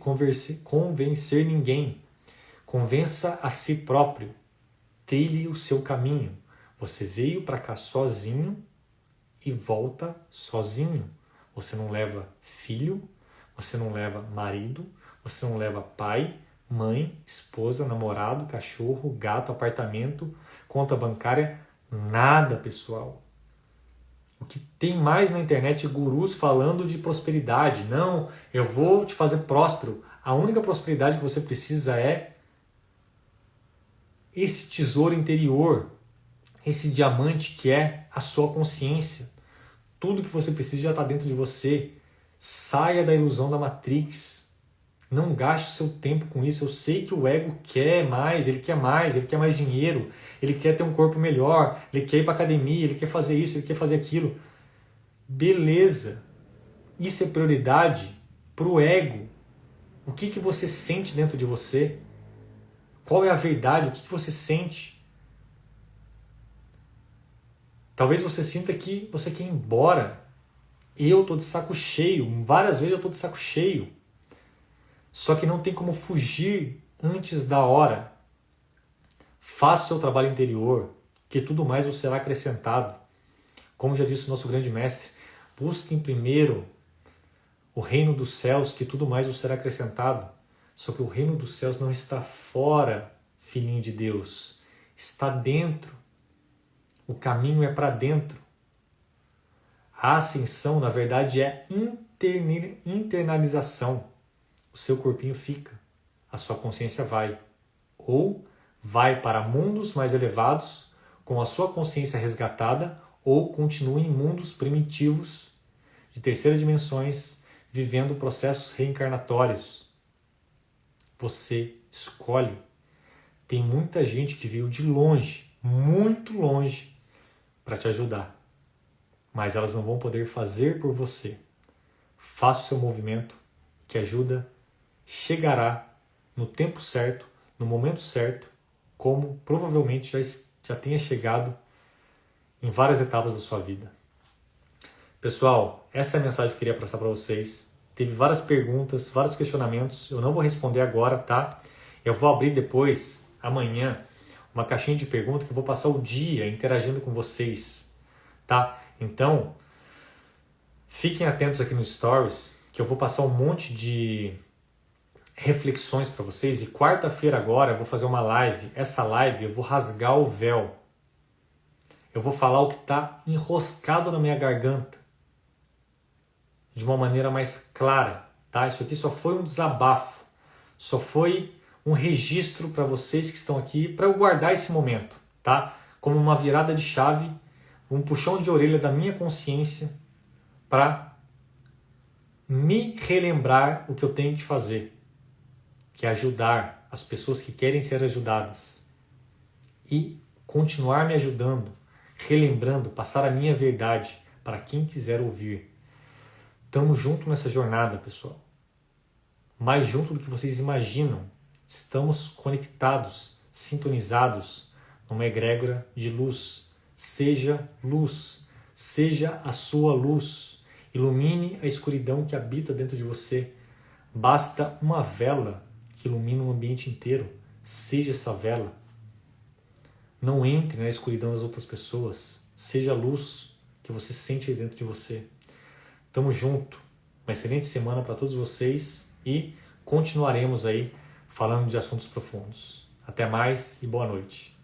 ninguém. Convença a si próprio. Trilhe o seu caminho. Você veio para cá sozinho e volta sozinho. Você não leva filho, você não leva marido, você não leva pai, mãe, esposa, namorado, cachorro, gato, apartamento, conta bancária, nada, pessoal. O que tem mais na internet é gurus falando de prosperidade. Não, eu vou te fazer próspero. A única prosperidade que você precisa é esse tesouro interior, esse diamante que é a sua consciência. Tudo que você precisa já está dentro de você. Saia da ilusão da Matrix. Não gaste o seu tempo com isso. Eu sei que o ego quer mais, ele quer mais dinheiro, ele quer ter um corpo melhor, ele quer ir para academia, ele quer fazer isso, ele quer fazer aquilo. Beleza. Isso é prioridade para o ego. O que você sente dentro de você? Qual é a verdade? O que você sente? Talvez você sinta que você quer ir embora. Eu estou de saco cheio. Várias vezes eu estou de saco cheio. Só que não tem como fugir antes da hora. Faça o seu trabalho interior, que tudo mais vos será acrescentado. Como já disse o nosso grande mestre, busquem primeiro o reino dos céus, que tudo mais vos será acrescentado. Só que o reino dos céus não está fora, filhinho de Deus. Está dentro. O caminho é para dentro. A ascensão, na verdade, é internalização. O seu corpinho fica, a sua consciência vai. Ou vai para mundos mais elevados, com a sua consciência resgatada, ou continua em mundos primitivos, de terceira dimensões, vivendo processos reencarnatórios. Você escolhe. Tem muita gente que veio de longe, muito longe, para te ajudar. Mas elas não vão poder fazer por você. Faça o seu movimento, que ajuda chegará no tempo certo, no momento certo, como provavelmente já tenha chegado em várias etapas da sua vida. Pessoal, essa é a mensagem que eu queria passar para vocês. Teve várias perguntas, vários questionamentos. Eu não vou responder agora, tá? Eu vou abrir depois, amanhã, uma caixinha de perguntas que eu vou passar o dia interagindo com vocês, tá? Então, fiquem atentos aqui no Stories, que eu vou passar um monte de reflexões para vocês. E quarta-feira agora eu vou fazer uma live. Essa live eu vou rasgar o véu. Eu vou falar o que está enroscado na minha garganta de uma maneira mais clara, tá? Isso aqui só foi um desabafo, só foi um registro para vocês que estão aqui, para eu guardar esse momento, tá? Como uma virada de chave, um puxão de orelha da minha consciência para me relembrar o que eu tenho que fazer, que é ajudar as pessoas que querem ser ajudadas. E continuar me ajudando, relembrando, passar a minha verdade para quem quiser ouvir. Estamos juntos nessa jornada, pessoal. Mais junto do que vocês imaginam. Estamos conectados, sintonizados numa egrégora de luz. Seja luz, seja a sua luz. Ilumine a escuridão que habita dentro de você. Basta uma vela que ilumina o ambiente inteiro. Seja essa vela. Não entre na escuridão das outras pessoas. Seja a luz que você sente aí dentro de você. Tamo junto. Uma excelente semana para todos vocês e continuaremos aí falando de assuntos profundos. Até mais e boa noite.